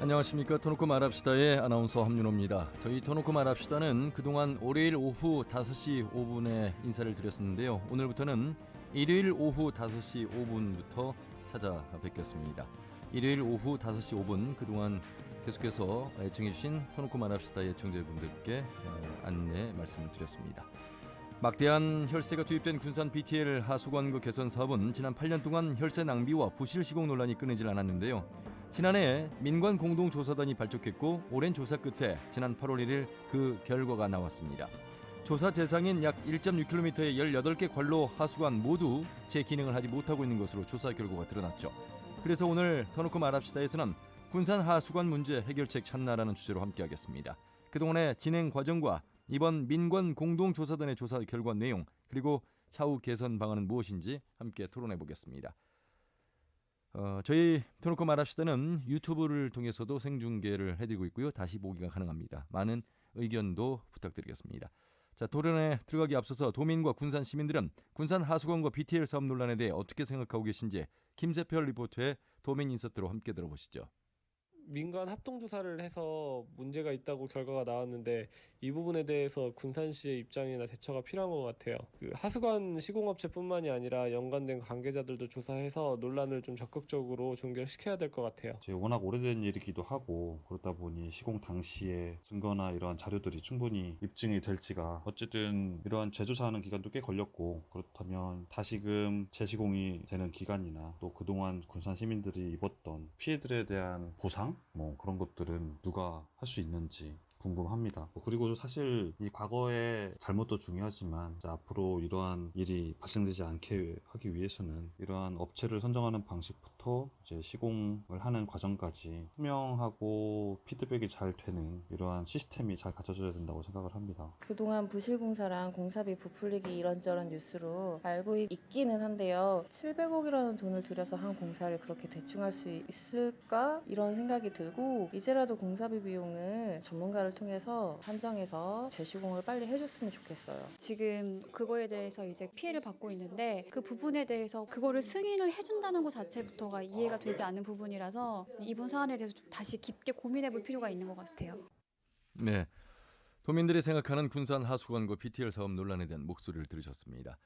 안녕하십니까. 터놓고 말합시다의 아나운서 함윤호입니다. 저희 터놓고 말합시다는 그동안 월요일 오후 5시 5분에 인사를 드렸었는데요. 오늘부터는 일요일 오후 5시 5분부터 찾아뵙겠습니다. 일요일 오후 5시 5분 그동안 계속해서 애청해주신 터놓고 말합시다의 애청자분들께 안내 말씀을 드렸습니다. 막대한 혈세가 투입된 군산 BTL 하수관구 개선 사업은 지난 8년 동안 혈세 낭비와 부실 시공 논란이 끊이질 않았는데요. 지난해 민관공동조사단이 발족했고 오랜 조사 끝에 지난 8월 1일 그 결과가 나왔습니다. 조사 대상인 약 1.6km의 18개 관로 하수관 모두 재기능을 하지 못하고 있는 것으로 조사 결과가 드러났죠. 그래서 오늘 터놓고 말합시다에서는 군산 하수관 문제 해결책 찾나라는 주제로 함께하겠습니다. 그동안의 진행 과정과 이번 민관공동조사단의 조사 결과 내용 그리고 차후 개선 방안은 무엇인지 함께 토론해 보겠습니다. 저희 터놓고 말합시다는 유튜브를 통해서도 생중계를 해드리고 있고요. 다시 보기가 가능합니다. 많은 의견도 부탁드리겠습니다. 자, 토론에 들어가기 앞서서 도민과 군산 시민들은 군산 하수관과 BTL 사업 논란에 대해 어떻게 생각하고 계신지 김세별 리포터의 도민 인서트로 함께 들어보시죠. 민간 합동조사를 해서 문제가 있다고 결과가 나왔는데 이 부분에 대해서 군산시의 입장이나 대처가 필요한 것 같아요. 그 하수관 시공업체뿐만이 아니라 연관된 관계자들도 조사해서 논란을 좀 적극적으로 종결시켜야 될 것 같아요. 워낙 오래된 일이기도 하고 그렇다 보니 시공 당시에 증거나 이러한 자료들이 충분히 입증이 될지가 어쨌든 이러한 재조사하는 기간도 꽤 걸렸고 그렇다면 다시금 재시공이 되는 기간이나 또 그동안 군산 시민들이 입었던 피해들에 대한 보상 그런 것들은 누가 할 수 있는지 궁금합니다. 그리고 사실 이 과거의 잘못도 중요하지만 앞으로 이러한 일이 발생되지 않게 하기 위해서는 이러한 업체를 선정하는 방식부터 이제 시공을 하는 과정까지 투명하고 피드백이 잘 되는 이러한 시스템이 잘 갖춰져야 된다고 생각을 합니다. 그동안 부실공사랑 공사비 부풀리기 이런저런 뉴스로 알고 있기는 한데요. 700억이라는 돈을 들여서 한 공사를 그렇게 대충 할 수 있을까? 이런 생각이 들고 이제라도 공사비 비용을 전문가를 통해서 산정해서 재시공을 빨리 해줬으면 좋겠어요. 지금 그거에 대해서 이제 피해를 받고 있는데 그 부분에 대해서 그거를 승인을 해준다는 것 자체부터가 이해가 되지 않는 부분이라서 이번 사안에 대해서 좀 다시 깊게 고민해 볼 필요가 있는 것 같아요. 네, 도민들이 생각하는 군산 하수관과 BTL 사업 논란에 대한 목소리를 들으셨습니다.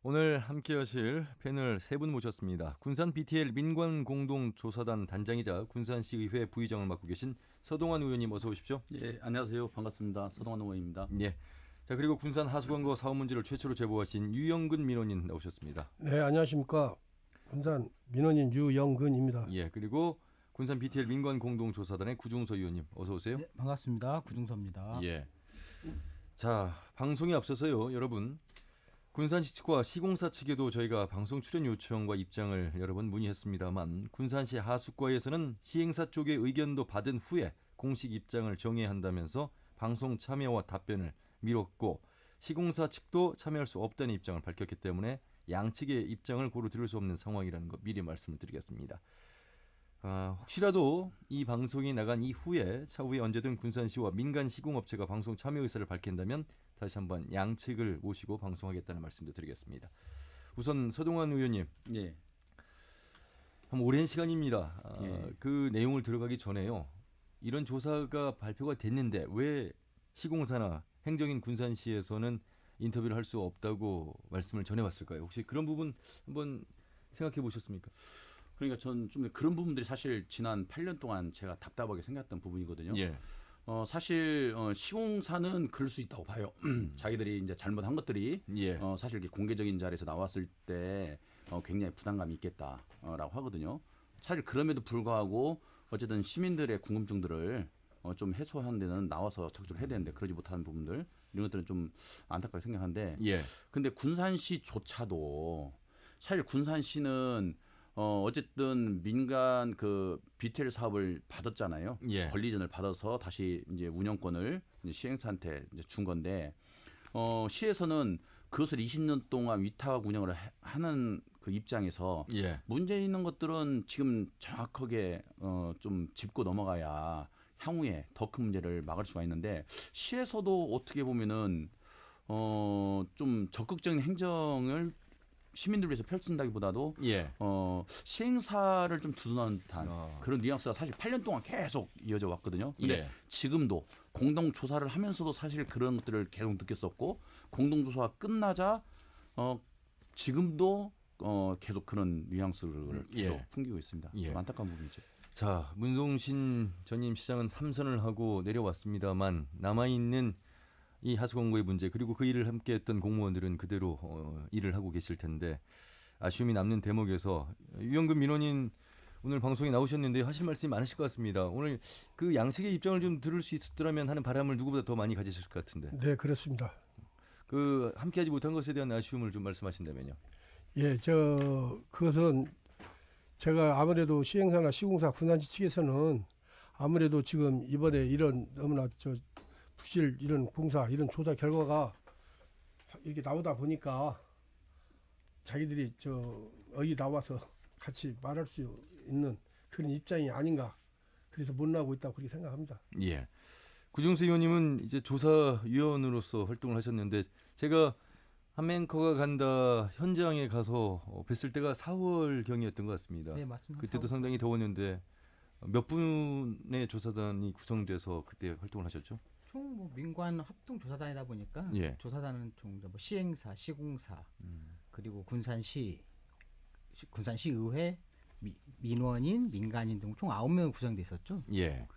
오늘 함께 하실 패널 세 분 모셨습니다. 군산 BTL 민관공동조사단 단장이자 군산시의회 부의장을 맡고 계신 서동환 의원님 어서 오십시오. 예, 안녕하세요. 반갑습니다. 서동환 의원입니다. 예. 자, 그리고 군산 하수관과 사업 문제를 최초로 제보하신 유영근 민원인 나오셨습니다. 네, 안녕하십니까. 군산 민원인 유영근입니다. 예, 그리고 군산 BTL 민관공동조사단의 구중서 의원님 어서 오세요. 네, 반갑습니다. 구중서입니다. 예. 자, 방송에 앞서서요, 여러분. 군산시 측과 시공사 측에도 저희가 방송 출연 요청과 입장을 여러 번 문의했습니다만 군산시 하수과에서는 시행사 쪽의 의견도 받은 후에 공식 입장을 정해야 한다면서 방송 참여와 답변을 미뤘고 시공사 측도 참여할 수 없다는 입장을 밝혔기 때문에 양측의 입장을 고루 들을 수 없는 상황이라는 거 미리 말씀을 드리겠습니다. 혹시라도 이 방송이 나간 이후에 차후에 언제든 군산시와 민간 시공업체가 방송 참여 의사를 밝힌다면 다시 한번 양측을 모시고 방송하겠다는 말씀도 드리겠습니다. 우선 서동환 의원님, 예. 한 오랜 시간입니다. 예. 그 내용을 들어가기 전에요. 이런 조사가 발표가 됐는데 왜 시공사나 행정인 군산시에서는 인터뷰를 할 수 없다고 말씀을 전해왔을까요? 혹시 그런 부분 한번 생각해 보셨습니까? 그러니까 전 좀 그런 부분들이 사실 지난 8년 동안 제가 답답하게 생각했던 부분이거든요. 예. 사실 시공사는 그럴 수 있다고 봐요. 자기들이 이제 잘못한 것들이 예. 사실 이렇게 공개적인 자리에서 나왔을 때 굉장히 부담감이 있겠다라고 하거든요. 사실 그럼에도 불구하고 어쨌든 시민들의 궁금증들을 좀 해소하는 데는 나와서 적극적으로 해야 되는데 그러지 못하는 부분들 이런 것들은 좀 안타깝게 생각하는데 예. 근데 군산시조차도 사실 군산시는 어쨌든 민간 그 BTL 사업을 받았잖아요. 예. 권리전을 받아서 다시 이제 운영권을 이제 시행사한테 이제 준 건데 시에서는 그것을 20년 동안 위탁 운영을 하는 그 입장에서 예. 문제 있는 것들은 지금 정확하게 좀 짚고 넘어가야 향후에 더 큰 문제를 막을 수가 있는데 시에서도 어떻게 보면은 좀 적극적인 행정을 시민들 위해서 펼친다기보다도 예. 시행사를 좀 두둔하는 듯한 아. 그런 뉘앙스가 사실 8년 동안 계속 이어져 왔거든요. 근데 예. 지금도 공동 조사를 하면서도 사실 그런 것들을 계속 느꼈었고 공동 조사가 끝나자 지금도 계속 그런 뉘앙스를 계속 예. 풍기고 있습니다. 예. 좀 안타까운 부분이죠. 자, 문동신 전임 시장은 3선을 하고 내려왔습니다만 남아있는 이 하수광고의 문제 그리고 그 일을 함께했던 공무원들은 그대로 일을 하고 계실 텐데 아쉬움이 남는 대목에서 유영근 민원인 오늘 방송에 나오셨는데 하실 말씀이 많으실 것 같습니다. 오늘 그 양측의 입장을 좀 들을 수 있었더라면 하는 바람을 누구보다 더 많이 가지실 것 같은데 네, 그렇습니다. 그 함께하지 못한 것에 대한 아쉬움을 좀 말씀하신다면요. 예, 그것은 제가 아무래도 시행사나 시공사 군산시 측에서는 아무래도 지금 이번에 이런 너무나 부실 이런 공사 이런 조사 결과가 이렇게 나오다 보니까 자기들이 여기 나와서 같이 말할 수 있는 그런 입장이 아닌가 그래서 못 나오고 있다고 그렇게 생각합니다. 예. 구중수 의원님은 이제 조사위원으로서 활동을 하셨는데 제가 한맹커가 간다 현장에 가서 뵀을 때가 4월 경이었던 것 같습니다. 네, 맞습니다. 그때도 상당히 더웠는데 몇 분의 조사단이 구성돼서 그때 활동을 하셨죠? 총 민관 합동 조사단이다 보니까 예. 조사단은 총 시행사, 시공사 그리고 군산시의회, 민원인, 민간인 등 총 9명 구성돼 있었죠. 예.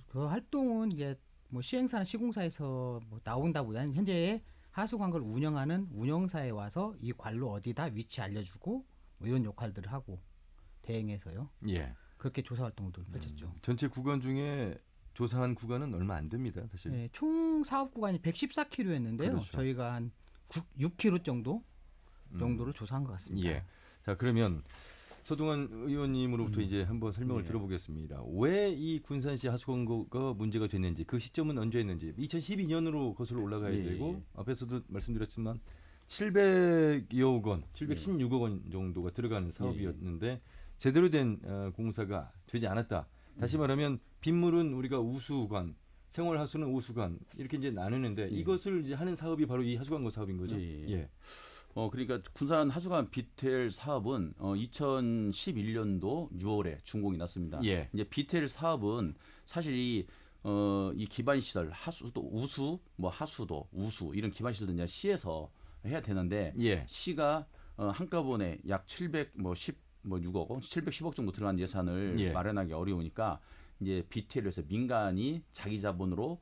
그 활동은 이제 시행사나 시공사에서 나온다보다는 현재 하수관을 운영하는 운영사에 와서 이 관로 어디다 위치 알려주고 이런 역할들을 하고 대행해서요. 예. 그렇게 조사 활동을 펼쳤죠. 전체 구간 중에 조사한 구간은 얼마 안 됩니다, 사실. 네, 총 사업 구간이 114km였는데요. 그렇죠. 저희가 한 6km 정도를 조사한 것 같습니다. 예. 자, 그러면 서동환 의원님으로부터 이제 한번 설명을 예. 들어보겠습니다. 왜 이 군산시 하수광고가 문제가 됐는지, 그 시점은 언제였는지, 2012년으로 거슬러 올라가야 예. 되고 앞에서도 말씀드렸지만 700여억 원, 716억 원 정도가 들어가는 사업이었는데 제대로 된 공사가 되지 않았다. 다시 말하면 빗물은 우리가 우수관, 생활하수는 오수관 이렇게 이제 나누는데 이것을 이제 하는 사업이 바로 이 하수광고 사업인 거죠. 예. 그러니까 군산 하수관 비텔 사업은 2011년도 6월에 준공이 났습니다. 예. 이제 비텔 사업은 사실 이 기반 시설 하수도 우수 하수도 우수 이런 기반 시설도 이제 시에서 해야 되는데 예. 시가 한꺼번에 약 6억 원, 710억 정도 들어간 예산을 예. 마련하기 어려우니까 이제 비텔을 해서 민간이 자기 자본으로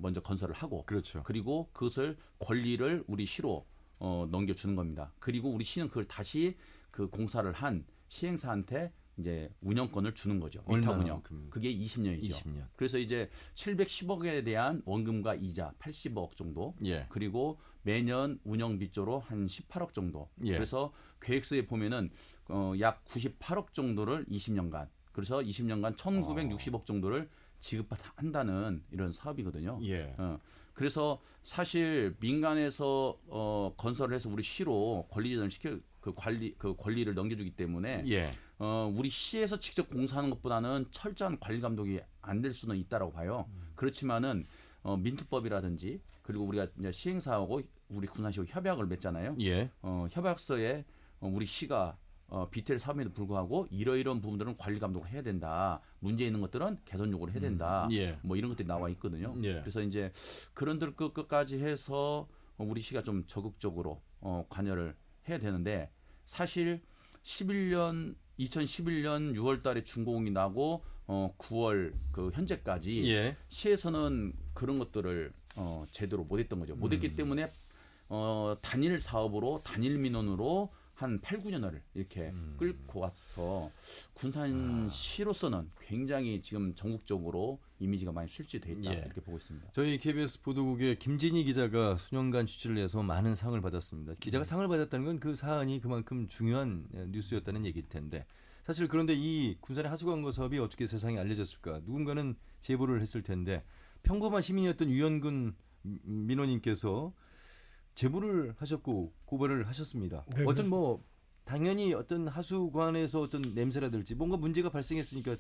먼저 건설을 하고 그렇죠. 그리고 그것을 권리를 우리 시로 넘겨주는 겁니다. 그리고 우리 시는 그걸 다시 그 공사를 한 시행사한테 이제 운영권을 주는 거죠. 위탁 운영. 얼마만큼? 그게 20년이죠. 20년. 그래서 이제 710억에 대한 원금과 이자 80억 정도. 예. 그리고 매년 운영 빚조로 한 18억 정도. 예. 그래서 계획서에 보면은 약 98억 정도를 20년간. 그래서 20년간 1,960억 정도를 지급한다는 이런 사업이거든요. 예. 그래서 사실 민간에서 건설을 해서 우리 시로 권리전을 시켜 그 권리를 넘겨주기 때문에 예. 우리 시에서 직접 공사하는 것보다는 철저한 관리 감독이 안 될 수는 있다라고 봐요. 그렇지만은 민투법이라든지 그리고 우리가 이제 시행사하고 우리 군산시하고 협약을 맺잖아요. 예. 협약서에 우리 시가 비텔 사업에도 불구하고 이러이러한 부분들은 관리 감독을 해야 된다. 문제 있는 것들은 개선 요구를 해야 된다. 예. 이런 것들이 나와 있거든요. 예. 그래서 이제 그런 것까지 해서 우리 시가 좀 적극적으로 관여를 해야 되는데 사실 2011년 6월 달에 준공이 나고 9월 그 현재까지 예. 시에서는 그런 것들을 제대로 못했던 거죠. 못했기 때문에 단일 사업으로 단일 민원으로 한 8, 9년을 이렇게 끌고 와서 군산시로서는 굉장히 지금 전국적으로 이미지가 많이 실추돼 있다 예. 이렇게 보고 있습니다. 저희 KBS 보도국의 김진희 기자가 수년간 취재를 해서 많은 상을 받았습니다. 기자가 상을 받았다는 건 그 사안이 그만큼 중요한 뉴스였다는 얘기일 텐데 사실 그런데 이 군산의 하수광고 사업이 어떻게 세상에 알려졌을까? 누군가는 제보를 했을 텐데 평범한 시민이었던 유영근 민원인께서 제보를 하셨고 고발을 하셨습니다. 네, 어떤 당연히 어떤 하수관에서 어떤 냄새라든지 뭔가 문제가 발생했으니까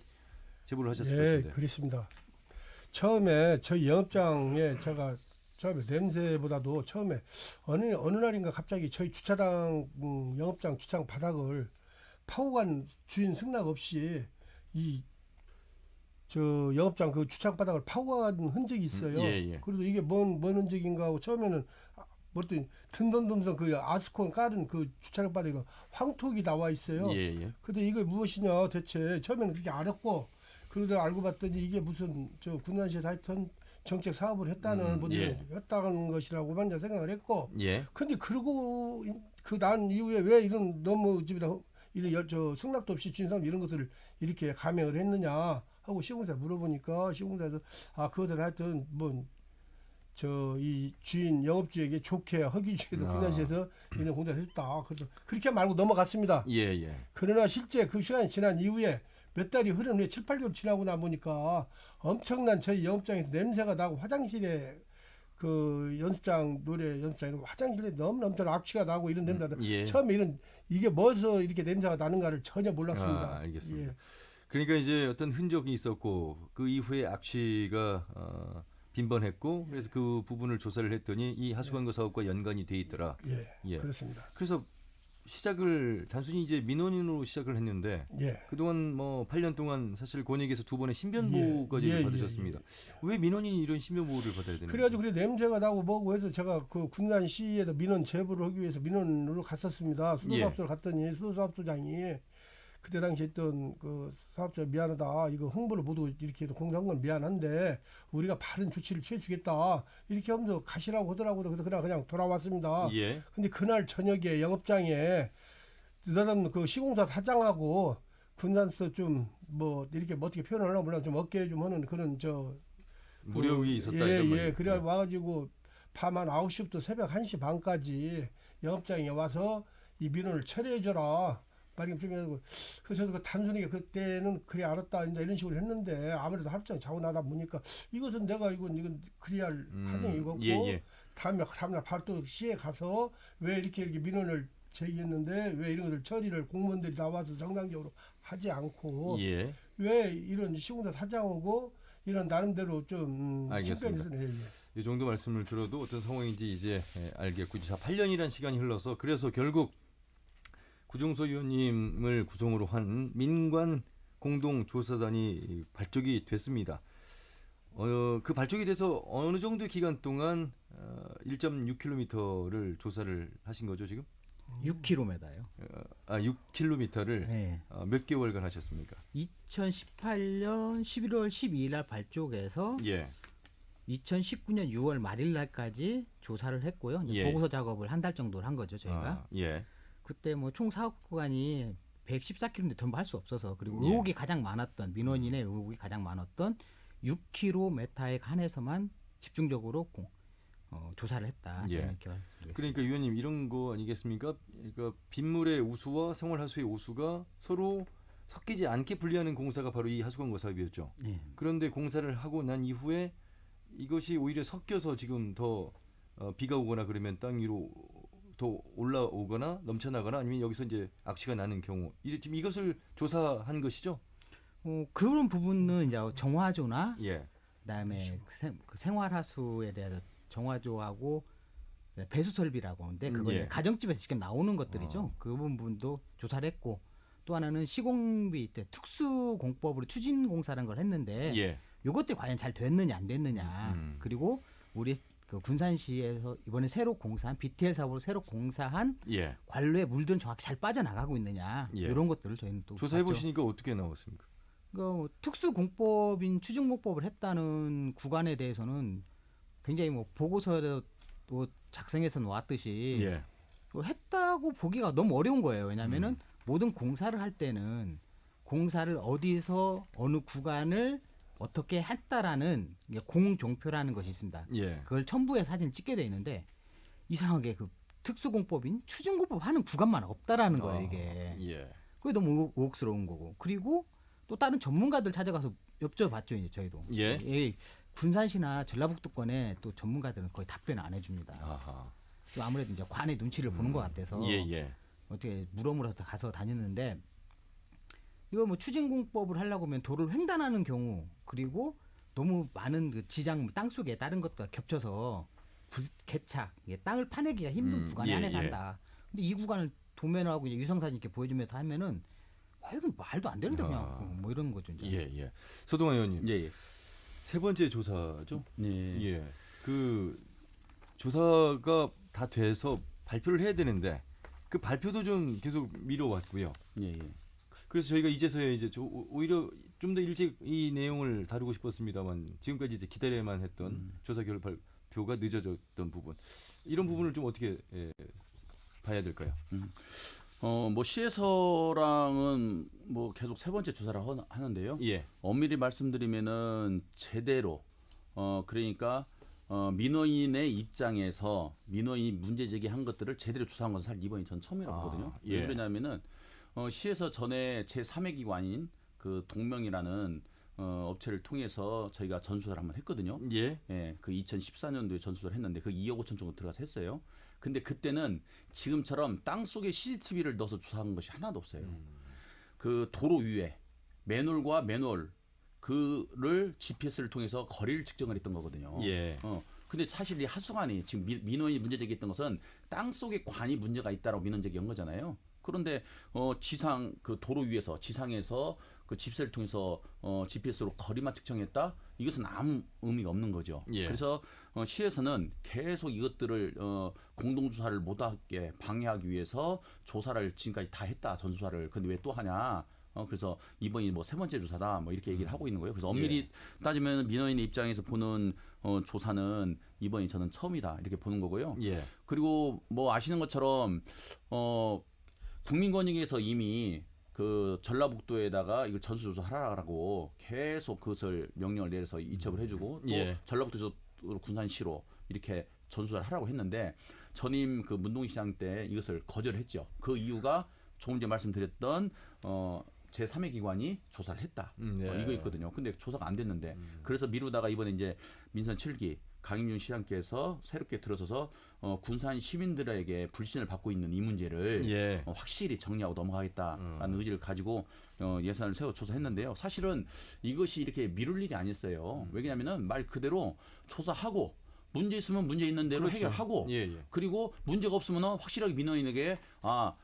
제보를 하셨을 것 예, 같은데. 그렇습니다. 처음에 저희 영업장에 제가 처음에 냄새보다도 처음에 어느 날인가 갑자기 저희 주차장 영업장 주차장 바닥을 파고 간 주인 승낙 없이 이 저 영업장 그 주차장 바닥을 파고 간 흔적이 있어요. 예. 그래도 이게 뭔 흔적인가 하고 처음에는 뭐든 든든든든 그 아스콘 깔은 그 주차장 바닥에 황토기 나와 있어요. 예. 근데 이게 무엇이냐 대체 처음에는 그렇게 알았고 그러다 알고 봤더니 이게 무슨 저 군산시에서 하여튼 정책 사업을 했다는 분들이 했다는 것이라고만 이제 생각을 했고 예. 근데 그러고 그 난 이후에 왜 이런 너무 집에다 이런 저 승낙도 없이 주인 사람 이런 것을 이렇게 감행을 했느냐 하고 시공사에 물어보니까 시공사에서 그것은 하여튼 뭐 저 이 주인 영업주에게 좋게 허기주에도 군산시에서 이런 공작을 했다. 그래서 그렇게 말고 넘어갔습니다. 예. 그러나 실제 그 시간이 지난 이후에 몇 달이 흐른 후에 7, 8개월 지나고 나 보니까 엄청난 저희 영업장에서 냄새가 나고 화장실에 그 연습장 노래 연습장에 화장실에 너무 엄청난 악취가 나고 이런 냄새가 예. 처음에 이게 뭐서 이렇게 냄새가 나는가를 전혀 몰랐습니다. 알겠습니다. 예. 그러니까 이제 어떤 흔적이 있었고 그 이후에 악취가 빈번했고 그래서 그 부분을 조사를 했더니 이 하수관거 사업과 연관이 돼 있더라. 예, 그렇습니다. 그래서 시작을 단순히 이제 민원인으로 시작을 했는데 예. 그동안 뭐 8년 동안 사실 권익에서 2번의 신변보호까지 받으셨습니다. 왜 민원인이 이런 신변보호를 받아야 되는 그래가지고 거죠? 그래 냄새가 나고 뭐고 해서 제가 그 군산시에다 민원 제보를 하기 위해서 민원으로 갔었습니다. 수도사업소를 갔더니 수도사업소장이 그때 당시 있던 그 사업자 미안하다. 이거 홍보를 모두 이렇게 공사한 건 미안한데 우리가 바른 조치를 취해주겠다. 이렇게 하면서 가시라고 하더라고요. 그래서 그냥 돌아왔습니다. 예. 근데 그날 저녁에 영업장에 느닷없는 그 시공사 사장하고 군산서 좀 뭐 이렇게 뭐 어떻게 표현을 하려고 몰라 좀 어깨 좀 하는 그런 저 무력이 있었다 이런 예. 말이죠. 그래 와가지고 밤 한 9시부터 새벽 1시 반까지 영업장에 와서 이 민원을 처리해줘라. 말이 좀 해가지고 그래서 그 단순히 그때는 그래 알았다 이제 이런 식으로 했는데 아무래도 하루 종일 자고 나다 보니까 이것은 내가 이건 그래야 할 하등이 이거고 다음날 바로 또 시에 가서 왜 이렇게 민원을 제기했는데 왜 이런 것을 처리를 공무원들이 나와서 정상적으로 하지 않고 왜 이런 시공사 사장하고 이런 나름대로 좀 알겠습니다. 이 정도 말씀을 들어도 어떤 상황인지 이제 알겠고 자 8년이라는 시간이 흘러서 그래서 결국 구중소 의원님을 구성으로 한 민관 공동조사단이 발족이 됐습니다. 그 발족이 돼서 어느 정도 기간 동안 1.6km를 조사를 하신 거죠 지금? 6km요. 6km를 네. 몇 개월간 하셨습니까? 2018년 11월 12일 날 발족해서 2019년 6월 말일 날까지 조사를 했고요. 이제 보고서 작업을 한 달 정도를 한 거죠 저희가. 그때 뭐 총 사업 구간이 114km인데 전부 할 수 없어서 그리고 의혹이 가장 많았던 민원인의 의혹이 가장 많았던 6km에 한해서만 집중적으로 조사를 했다. 이렇게 말씀드리겠습니다. 그러니까 위원님 이런 거 아니겠습니까? 그러니까 빗물의 우수와 생활하수의 우수가 서로 섞이지 않게 분리하는 공사가 바로 이 하수관거 사업이었죠. 그런데 공사를 하고 난 이후에 이것이 오히려 섞여서 지금 더 비가 오거나 그러면 땅 위로 더 올라오거나 넘쳐나거나 아니면 여기서 이제 악취가 나는 경우 지금 이것을 조사한 것이죠? 그런 부분은 이제 정화조나 그다음에 생활하수에 대해서 정화조하고 배수 설비라고 하는데 그거 가정집에서 직접 나오는 것들이죠. 그 부분도 조사를 했고 또 하나는 시공비 때 특수공법으로 추진공사라는 걸 했는데 이것들이 과연 잘 됐느냐 안 됐느냐 그리고 우리 그 군산시에서 이번에 새로 공사한 BTL 사업으로 새로 공사한 관로에 물들은 정확히 잘 빠져나가고 있느냐 이런 것들을 저희는 또 조사해 보시니까 어떻게 나왔습니까? 그 특수공법인 추진공법을 했다는 구간에 대해서는 굉장히 뭐 보고서도 작성해서 놓았듯이 했다고 보기가 너무 어려운 거예요. 왜냐하면은 모든 공사를 할 때는 공사를 어디서 어느 구간을 어떻게 했다라는 공종표라는 것이 있습니다. 그걸 첨부해 사진을 찍게 돼 있는데 이상하게 그 특수공법인 추진공법 하는 구간만 없다라는 거예요. 이게. 그게 너무 의혹스러운 거고. 그리고 또 다른 전문가들 찾아가서 여쭤봤죠. 이제 저희도. 군산시나 전라북도권에 또 전문가들은 거의 답변을 안 해줍니다. 또 아무래도 이제 관의 눈치를 보는 것 같아서 어떻게 물어물어서 가서 다녔는데 이거 뭐 추진공법을 하려고 하면 도를 횡단하는 경우 그리고 너무 많은 그 지장 땅 속에 다른 것과 겹쳐서 개착, 이게 땅을 파내기가 힘든 구간에 예, 안에서 예. 한다. 근데 이 구간을 도면하고 이제 유성사진 이렇게 보여주면서 하면은 이건 말도 안 되는데 그냥 아. 뭐 이런 거죠. 이제. 예, 예. 서동환 의원님. 예, 예. 세 번째 조사죠? 예. 예. 그 조사가 다 돼서 발표를 해야 되는데 그 발표도 좀 계속 미뤄왔고요. 예, 예. 그래서 저희가 이제서야 이제 오히려 좀 더 일찍 이 내용을 다루고 싶었습니다만 지금까지 이제 기다려야만 했던 조사 결과가 늦어졌던 부분 이런 부분을 좀 어떻게 봐야 될까요? 뭐 시에서랑은 뭐 계속 세 번째 조사를 하는데요. 예. 엄밀히 말씀드리면은 제대로 그러니까 민원인의 입장에서 민원인이 문제 제기한 것들을 제대로 조사한 것은 사실 이번이 전 처음이라고 보거든요. 예. 왜 그러냐면은 시에서 전에 제3의 기관인 그 동명이라는 업체를 통해서 저희가 전수를 한번 했거든요. 예. 예, 그 2014년도에 전수를 했는데 그 2억 5천 정도 들어가서 했어요. 근데 그때는 지금처럼 땅 속에 CCTV를 넣어서 조사한 것이 하나도 없어요. 그 도로 위에 맨홀과 맨홀 그를 GPS를 통해서 거리를 측정을 했던 거거든요. 예. 근데 사실 이 하수관이 지금 민원이 문제 제기했던 것은 땅 속에 관이 문제가 있다라고 민원 제기한 거잖아요. 그런데 지상 그 도로 위에서 지상에서 그 집세를 통해서 GPS로 거리만 측정했다? 이것은 아무 의미가 없는 거죠. 예. 그래서 시에서는 계속 이것들을 공동조사를 못하게 방해하기 위해서 조사를 지금까지 다 했다 전수사를. 근데 왜 또 하냐? 그래서 이번이 뭐 세 번째 조사다 뭐 이렇게 얘기를 하고 있는 거예요. 그래서 엄밀히 따지면 민원인의 입장에서 보는 조사는 이번이 저는 처음이다 이렇게 보는 거고요. 예. 그리고 뭐 아시는 것처럼 국민권익위에서 이미 그 전라북도에다가 이걸 전수조사하라고 계속 그것을 명령을 내려서 이첩을 해주고 또 예. 전라북도 군산시로 이렇게 전수를 하라고 했는데 전임 그 문동시장 때 이것을 거절했죠. 그 이유가 조금 전에 말씀드렸던 제3의 기관이 조사를 했다. 네. 이거 있거든요. 근데 조사가 안 됐는데 그래서 미루다가 이번에 이제 민선 7기 강인윤 시장께서 새롭게 들어서서 군산 시민들에게 불신을 받고 있는 이 문제를 예. 확실히 정리하고 넘어가겠다라는 의지를 가지고 예산을 세워 조사했는데요. 사실은 이것이 이렇게 미룰 일이 아니었어요. 왜냐하면은 말 그대로 조사하고 문제 있으면 문제 있는 대로 그렇죠. 해결하고 예, 예. 그리고 문제가 없으면 확실하게 민원인에게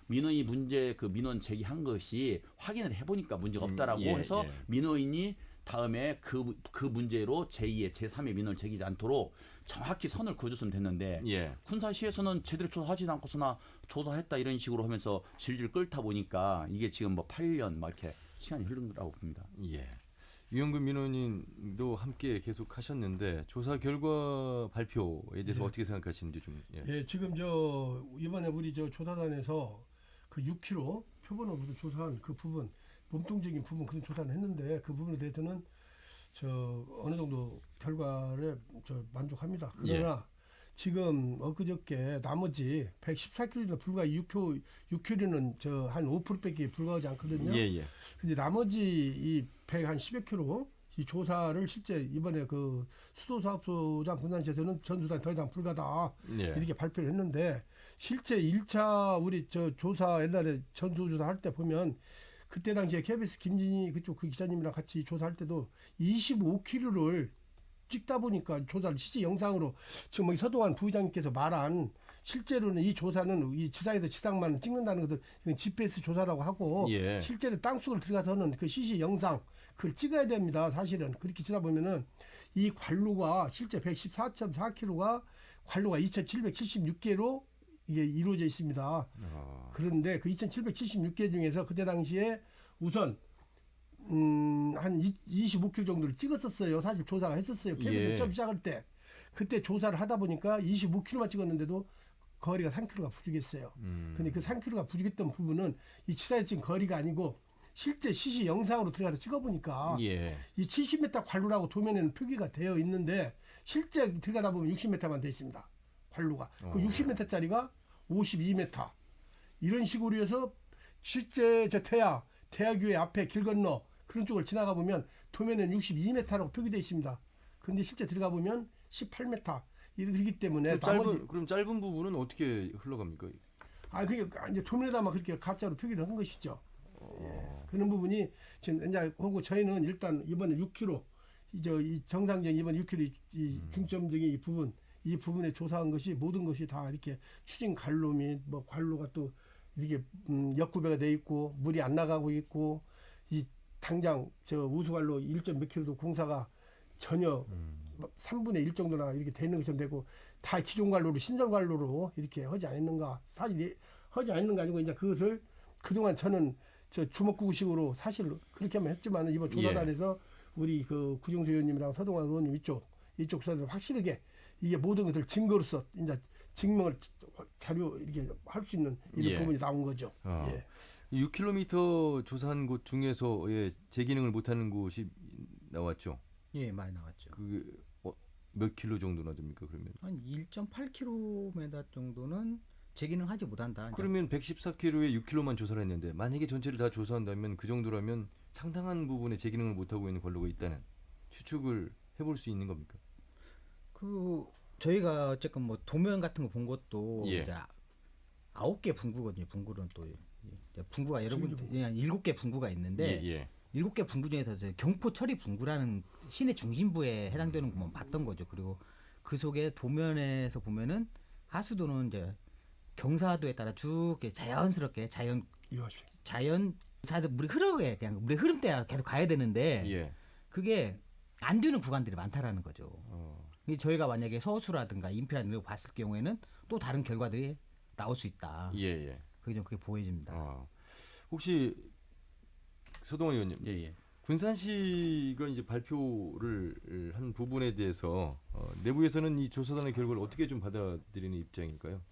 민원이 문제 그 민원 제기한 것이 확인을 해보니까 문제가 없다라고 예, 해서 예. 민원인이 다음에 그 문제로 제2의 제3의 민원을 제기하지 않도록 정확히 선을 그어줬으면 됐는데 예. 군사시에서는 제대로 조사하지 않고서나 조사했다 이런 식으로 하면서 질질 끌다 보니까 이게 지금 뭐 8년 막 이렇게 시간이 흐른 거라고 봅니다. 예. 유영근 민원인도 함께 계속 하셨는데 조사 결과 발표에 대해서 예. 어떻게 생각하시는지 좀. 예. 예, 지금 이번에 우리 조사단에서 그 6km 표본업으로 조사한 그 부분, 몸통적인 부분 그런 조사를 했는데 그 부분에 대해서는 어느 정도 결과를 만족합니다. 그러나 지금 엊그저께 나머지 114km나 불과 6km는 한 5%밖에 불과하지 않거든요. 예, 예. 근데 나머지 이 110여 킬로 이 조사를 실제 이번에 그 수도사업소장 군산시에서는 전수단 더 이상 불가다 예. 이렇게 발표를 했는데 실제 1차 우리 조사 옛날에 전수조사 할 때 보면 그때 당시에 KBS 김진희 그쪽 그 기자님이랑 같이 조사할 때도 25km를 찍다 보니까 조사를 실제 영상으로 지금 뭐 서동환 부의장님께서 말한 실제로는 이 조사는 이 지상에서 지상만 찍는다는 것은 이건 GPS 조사라고 하고 예. 실제로 땅속으로 들어가서는 그 CC 영상 그걸 찍어야 됩니다. 사실은 그렇게 치다 보면은 이 관로가 실제 114.4km가 관로가 2,776개로 이게 이루어져 있습니다. 그런데 그 2,776개 중에서 그때 당시에 우선 한 25km 정도를 찍었었어요. 사실 조사가 했었어요. KBS 처음 시작할 때. 그때 조사를 하다 보니까 25km만 찍었는데도 거리가 3km가 부족했어요. 근데 그 3km가 부족했던 부분은 이 치사에 찍은 거리가 아니고 실제 CC 영상으로 들어가서 찍어보니까 예. 이 70m 관로라고 도면에는 표기가 되어 있는데 실제 들어가다 보면 60m만 돼 있습니다. 관로가. 그 60m짜리가 52m. 이런 식으로 해서 실제 대야교회 앞에 길 건너 그런 쪽을 지나가 보면 도면에는 62m라고 표기되어 있습니다. 근데 실제 들어가 보면 18m. 이렇기 때문에 그럼 짧은 부분은 어떻게 흘러갑니까? 그게 이제 도면에다만 그렇게 가짜로 표기를 한 것이죠. 예. 그런 부분이 지금 이제 하고 저희는 일단 이번에 6km 이 정상적인 이번 6km 이 중점적인 이 부분 이 부분에 조사한 것이 모든 것이 다 이렇게 추진 관로 및 뭐 관로가 또 이렇게 역구배가 돼 있고 물이 안 나가고 있고 이 당장 저 우수관로 1점 몇 킬로도 공사가 전혀 3분의 1 정도나 이렇게 되는 것처럼 되고 다 기존 관로로 신설 관로로 이렇게 하지 않았는가. 사실 하지 않는 거 아니고 이제 그것을 그동안 저는 저 주먹구구식으로 사실 그렇게 하면 했지만 이번 조사단에서 우리 그 구정수 의원님이랑 서동환 의원님 이쪽 조사들 확실하게 이게 모든 것을 증거로서 이제 증명을 자료 이렇게 할 수 있는 이런 부분이 나온 거죠. 예. 6km 조사한 곳 중에서 재기능을 못하는 곳이 나왔죠. 예, 많이 나왔죠. 그 몇 킬로 정도나 됩니까 그러면? 한 1.8km 정도는 재기능하지 못한다. 그러면 114km에 6km만 조사를 했는데 만약에 전체를 다 조사한다면 그 정도라면 상당한 부분에 재기능을 못하고 있는 관로가 있다는 추측을 해볼 수 있는 겁니까? 그 저희가 어쨌건 뭐 도면 같은 거 본 것도 예. 이제 9개 분구거든요. 분구는 또 분구가 여러분 7개 분구가 있는데 예. 7개 분구 중에서 저 경포 처리 분구라는 시내 중심부에 해당되는 것만 봤던 거죠. 그리고 그 속에 도면에서 보면은 하수도는 이제 경사도에 따라 쭉 이렇게 자연스럽게 자연 물이 흐르게 그냥 물의 흐름대로 계속 가야 되는데 예. 그게 안 되는 구간들이 많다라는 거죠. 저희가 만약에 서수라든가 인피라든가 이런 거 봤을 경우에는 또 다른 결과들이 나올 수 있다. 예. 그게 좀 그게 보여집니다. 혹시 서동원 의원님, 예. 군산시가 이제 발표를 한 부분에 대해서 내부에서는 이 조사단의 결과를 어떻게 좀 받아들이는 입장일까요?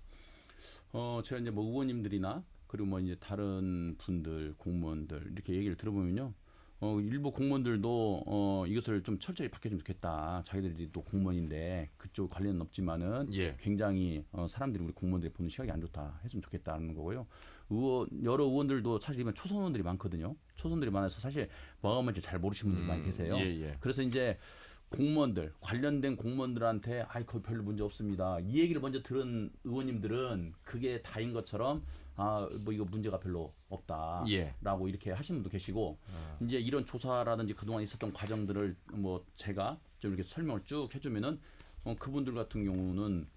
제가 이제 뭐 의원님들이나 그리고 뭐 이제 다른 분들 공무원들 이렇게 얘기를 들어보면요. 일부 공무원들도 이것을 좀 철저히 바뀌었으면 좋겠다. 자기들이 또 공무원인데 그쪽 관련은 없지만은 굉장히 사람들이 우리 공무원들이 보는 시각이 안 좋다. 했으면 좋겠다는 거고요. 여러 의원들도 사실 이번 초선 의원들이 많거든요. 초선들이 많아서 사실 뭐가 뭔지 잘 모르시는 분들이 많이 계세요. 그래서 이제 공무원들 관련된 공무원들한테 그거 별로 문제 없습니다. 이 얘기를 먼저 들은 의원님들은 그게 다인 것처럼 뭐 이거 문제가 별로 없다라고 이렇게 하시는 분도 계시고 이제 이런 조사라든지 그동안 있었던 과정들을 뭐 제가 좀 이렇게 설명을 쭉 해주면은 그분들 같은 경우는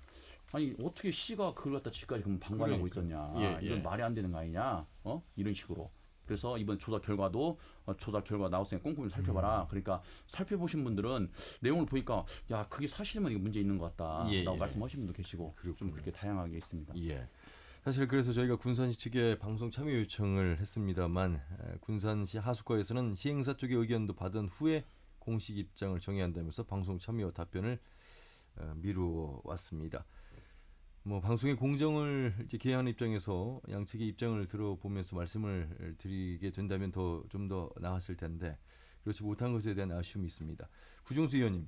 아니 어떻게 시가 그걸 갖다 지금까지 그럼 방관하고 있었냐 이건 말이 안 되는 거 아니냐 이런 식으로. 그래서 이번 조사 결과 나왔으니까 꼼꼼히 살펴봐라. 그러니까 살펴보신 분들은 내용을 보니까 야 그게 사실이면 이거 문제 있는 것 같다라고 말씀하시는 분도 계시고 좀 그렇게 다양하게 있습니다. 사실 그래서 저희가 군산시 측에 방송 참여 요청을 했습니다만 군산시 하수과에서는 시행사 쪽의 의견도 받은 후에 공식 입장을 정해야 한다면서 방송 참여 답변을 미루어 왔습니다. 뭐 방송의 공정을 이제 기하는 입장에서 양측의 입장을 들어보면서 말씀을 드리게 된다면 좀 더 나았을 텐데 그렇지 못한 것에 대한 아쉬움이 있습니다. 구중수 의원님,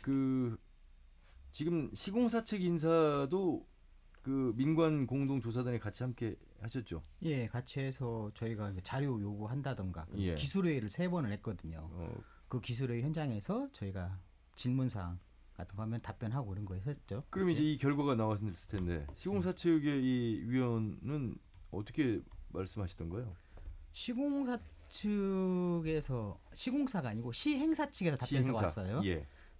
그 지금 시공사 측 인사도 그 민관 공동조사단에 같이 함께 하셨죠? 예, 같이 해서 저희가 자료 요구한다던가 기술회의를 3번을 했거든요. 그 기술회의 현장에서 저희가 질문사항 같은 거 하면 답변하고 이런 거 했죠. 그럼 이제 이 결과가 나왔을 텐데 시공사 측의 이 위원은 어떻게 말씀하시던가요? 시공사 측에서 시공사가 아니고 시행사 측에서 답변서가 왔어요.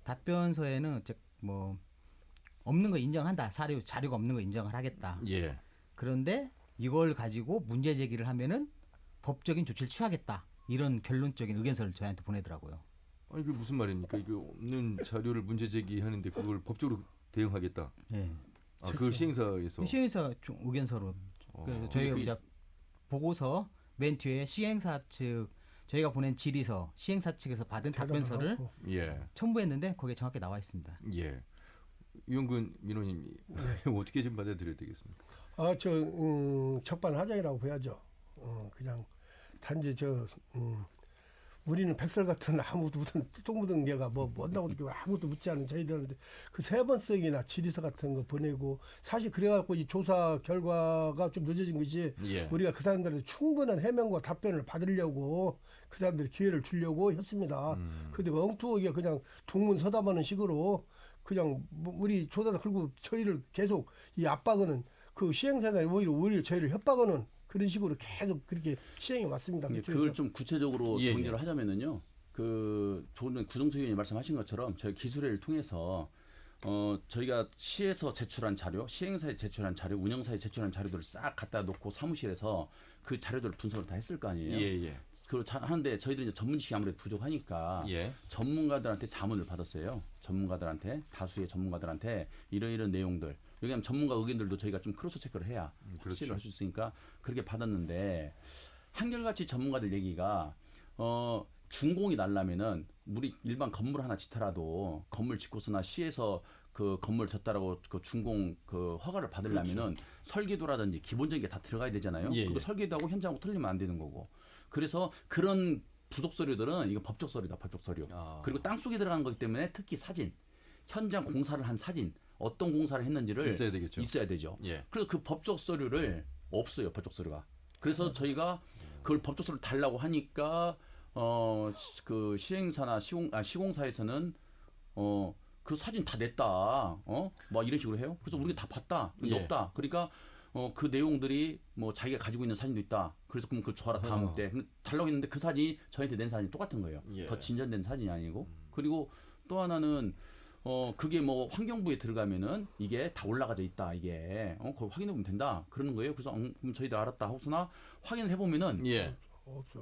답변서에는 뭐 없는 거 인정한다. 자료가 없는 거 인정을 하겠다. 그런데 이걸 가지고 문제 제기를 하면은 법적인 조치를 취하겠다. 이런 결론적인 의견서를 저희한테 보내더라고요. 아니 이게 무슨 말입니까? 이게 없는 자료를 문제 제기하는데 그걸 법적으로 대응하겠다. 그걸 시행사에서 의견서로. 그래서 저희가 이제 보고서 맨 뒤에 시행사 측 저희가 보낸 질의서 시행사 측에서 받은 답변서를 첨부했는데 거기에 정확히 나와 있습니다. 유영근 민원인이 어떻게 좀 받아들여야 되겠습니까? 적반하장이라고 봐야죠. 그냥 단지 우리는 백설 같은 아무도 똥 묻은 개가 뭐 뭔다고 아무것도 묻지 않은 저희들한테 그 3번씩이나 질의서 같은 거 보내고 사실 그래갖고 이 조사 결과가 좀 늦어진 것이 우리가 그 사람들한테 충분한 해명과 답변을 받으려고 그 사람들이 기회를 주려고 했습니다. 근데 엉뚱하게 그냥 동문서답하는 식으로 그냥 우리 조사단 그리고 저희를 계속 이 압박하는 그 시행사단이 오히려 저희를 협박하는 그런 식으로 계속 그렇게 시행해 왔습니다. 그걸 좀 구체적으로 정리를 하자면은요. 그 구정수 의원이 말씀하신 것처럼 저희 기술회를 통해서 저희가 시에서 제출한 자료, 시행사에 제출한 자료, 운영사에 제출한 자료들을 싹 갖다 놓고 사무실에서 그 자료들을 분석을 다 했을 거 아니에요. 예. 하는데 저희들이 이제 전문 지식이 아무래도 부족하니까 예. 전문가들한테 자문을 받았어요. 전문가들한테, 다수의 전문가들한테 이런 내용들. 왜냐하면 전문가 의견들도 저희가 좀 크로스 체크를 해야 확실히 할 수 있으니까 그렇게 받았는데 한결같이 전문가들 얘기가 준공이 날라면은 우리 일반 건물 하나 짓더라도 건물 짓고서나 시에서 그 건물 졌다라고 그 준공 그 허가를 받으려면은 설계도라든지 기본적인 게 다 들어가야 되잖아요. 예, 그거 예. 설계도하고 현장하고 틀리면 안 되는 거고. 그래서 그런 부속 서류들은 이거 법적 서류다, 법적 서류. 그리고 땅 속에 들어가는 거기 때문에 특히 사진, 현장 공사를 한 사진, 어떤 공사를 했는지를 있어야 되겠죠. 있어야 되죠. 예. 그래서 그 법적 서류를 없어요, 법적 서류가. 그래서 저희가 그걸 법적 서류를 달라고 하니까 그 시행사나 시공사에서는 그 사진 다 냈다. 막 이런 식으로 해요. 그래서 우리가 다 봤다. 근데 예. 없다. 그러니까 그 내용들이 뭐 자기가 가지고 있는 사진도 있다. 그래서 그럼 그걸 줘라 다음 때. 근데 달라고 했는데 그 사진이 저희한테 낸 사진이 똑같은 거예요. 예. 더 진전된 사진이 아니고. 그리고 또 하나는 그게 뭐 환경부에 들어가면은 이게 다 올라가져 있다. 이게 그거 확인해 보면 된다. 그러는 거예요. 그래서 그럼 저희들 알았다 하고서나 확인을 해보면은 예.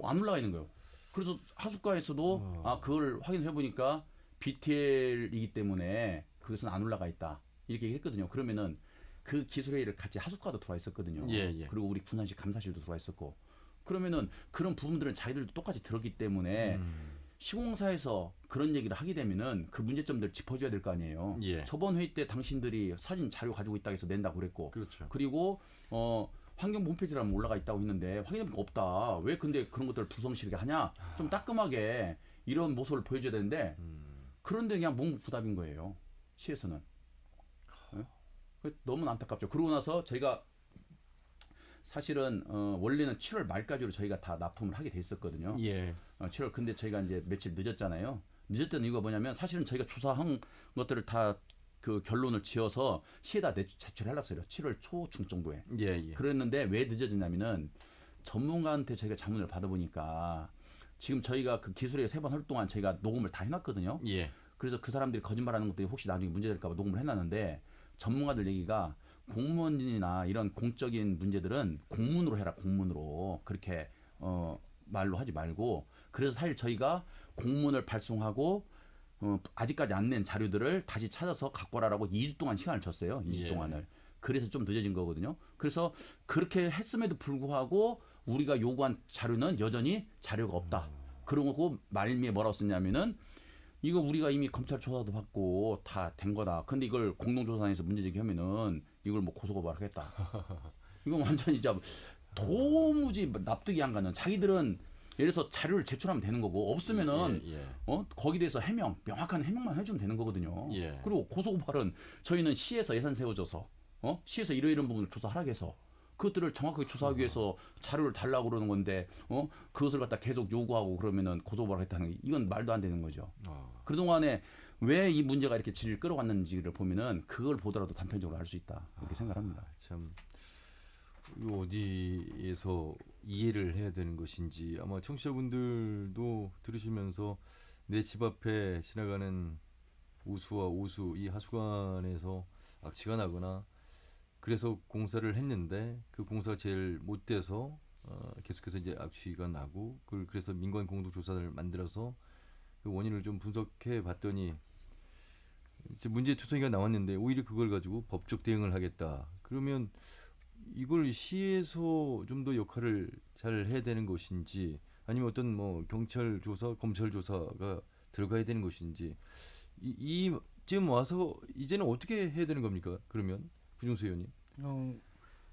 안 올라가 있는 거예요. 그래서 하수과에서도 그걸 확인해 보니까 BTL이기 때문에 그것은 안 올라가 있다. 이렇게 얘기했거든요. 그러면은 그 기술회의를 같이 하수과도 들어와 있었거든요. 예. 그리고 우리 군산시 감사실도 들어와 있었고. 그러면은 그런 부분들은 자기들도 똑같이 들었기 때문에 시공사에서 그런 얘기를 하게 되면은 그 문제점들을 짚어줘야 될 거 아니에요. 예. 저번 회의 때 당신들이 사진 자료 가지고 있다고 해서 낸다고 그랬고. 그렇죠. 그리고 환경부 홈페이지라면 올라가 있다고 했는데 확인해보니까 없다. 왜 근데 그런 것들을 부성실하게 하냐? 좀 따끔하게 이런 모습을 보여줘야 되는데 그런데 그냥 묵묵부답인 거예요. 시에서는. 네? 너무 안타깝죠. 그러고 나서 저희가 사실은 원래는 7월 말까지로 저희가 다 납품을 하게 돼 있었거든요. 예. 7월 근데 저희가 이제 며칠 늦었잖아요. 늦었던 이유가 뭐냐면 사실은 저희가 조사한 것들을 다 그 결론을 지어서 시에다 제출하려고 했어요. 7월 초중 정도에. 예. 그랬는데 왜 늦어졌냐면은 전문가한테 저희가 자문을 받아보니까 지금 저희가 그 기술에 3번 할 동안 저희가 녹음을 다 해놨거든요. 예. 그래서 그 사람들이 거짓말하는 것들이 혹시 나중에 문제될까 봐 녹음을 해놨는데 전문가들 얘기가 공무원이나 이런 공적인 문제들은 공문으로 해라. 공문으로. 그렇게 말로 하지 말고 그래서 사실 저희가 공문을 발송하고 아직까지 안 낸 자료들을 다시 찾아서 갖고 와라라고 2주 동안 시간을 줬어요. 2주 예. 동안을. 그래서 좀 늦어진 거거든요. 그래서 그렇게 했음에도 불구하고 우리가 요구한 자료는 여전히 자료가 없다. 그러고 말미에 뭐라고 썼냐면은 이거 우리가 이미 검찰 조사도 받고 다 된 거다. 근데 이걸 공동조사에서 문제 제기하면은 이걸 뭐 고소고발하겠다. 이건 완전히 진짜 도무지 납득이 안 가는. 자기들은 예를 들어서 자료를 제출하면 되는 거고 없으면은 예. 거기에 대해서 명확한 해명만 해주면 되는 거거든요. 예. 그리고 고소고발은 저희는 시에서 예산 세워져서 시에서 이런 부분을 조사하라고 해서 그것들을 정확하게 조사하기 위해서 자료를 달라고 그러는 건데 그것을 갖다 계속 요구하고 그러면은 고소고발하겠다는 이건 말도 안 되는 거죠. 그동안에 왜 이 문제가 이렇게 질을 끌어왔는지를 보면은 그걸 보더라도 단편적으로 알 수 있다 이렇게 생각합니다. 참 이거 어디에서 이해를 해야 되는 것인지 아마 청취자분들도 들으시면서 내 집 앞에 지나가는 우수와 오수 이 하수관에서 악취가 나거나 그래서 공사를 했는데 그 공사가 제일 못 돼서 계속해서 이제 악취가 나고 그래서 민관 공동 조사를 만들어서 그 원인을 좀 분석해 봤더니 이제 문제투성이가 나왔는데 오히려 그걸 가지고 법적 대응을 하겠다. 그러면 이걸 시에서 좀 더 역할을 잘 해야 되는 것인지 아니면 어떤 뭐 경찰 조사, 검찰 조사가 들어가야 되는 것인지 이쯤 와서 이제는 어떻게 해야 되는 겁니까? 그러면 부중수 의원님.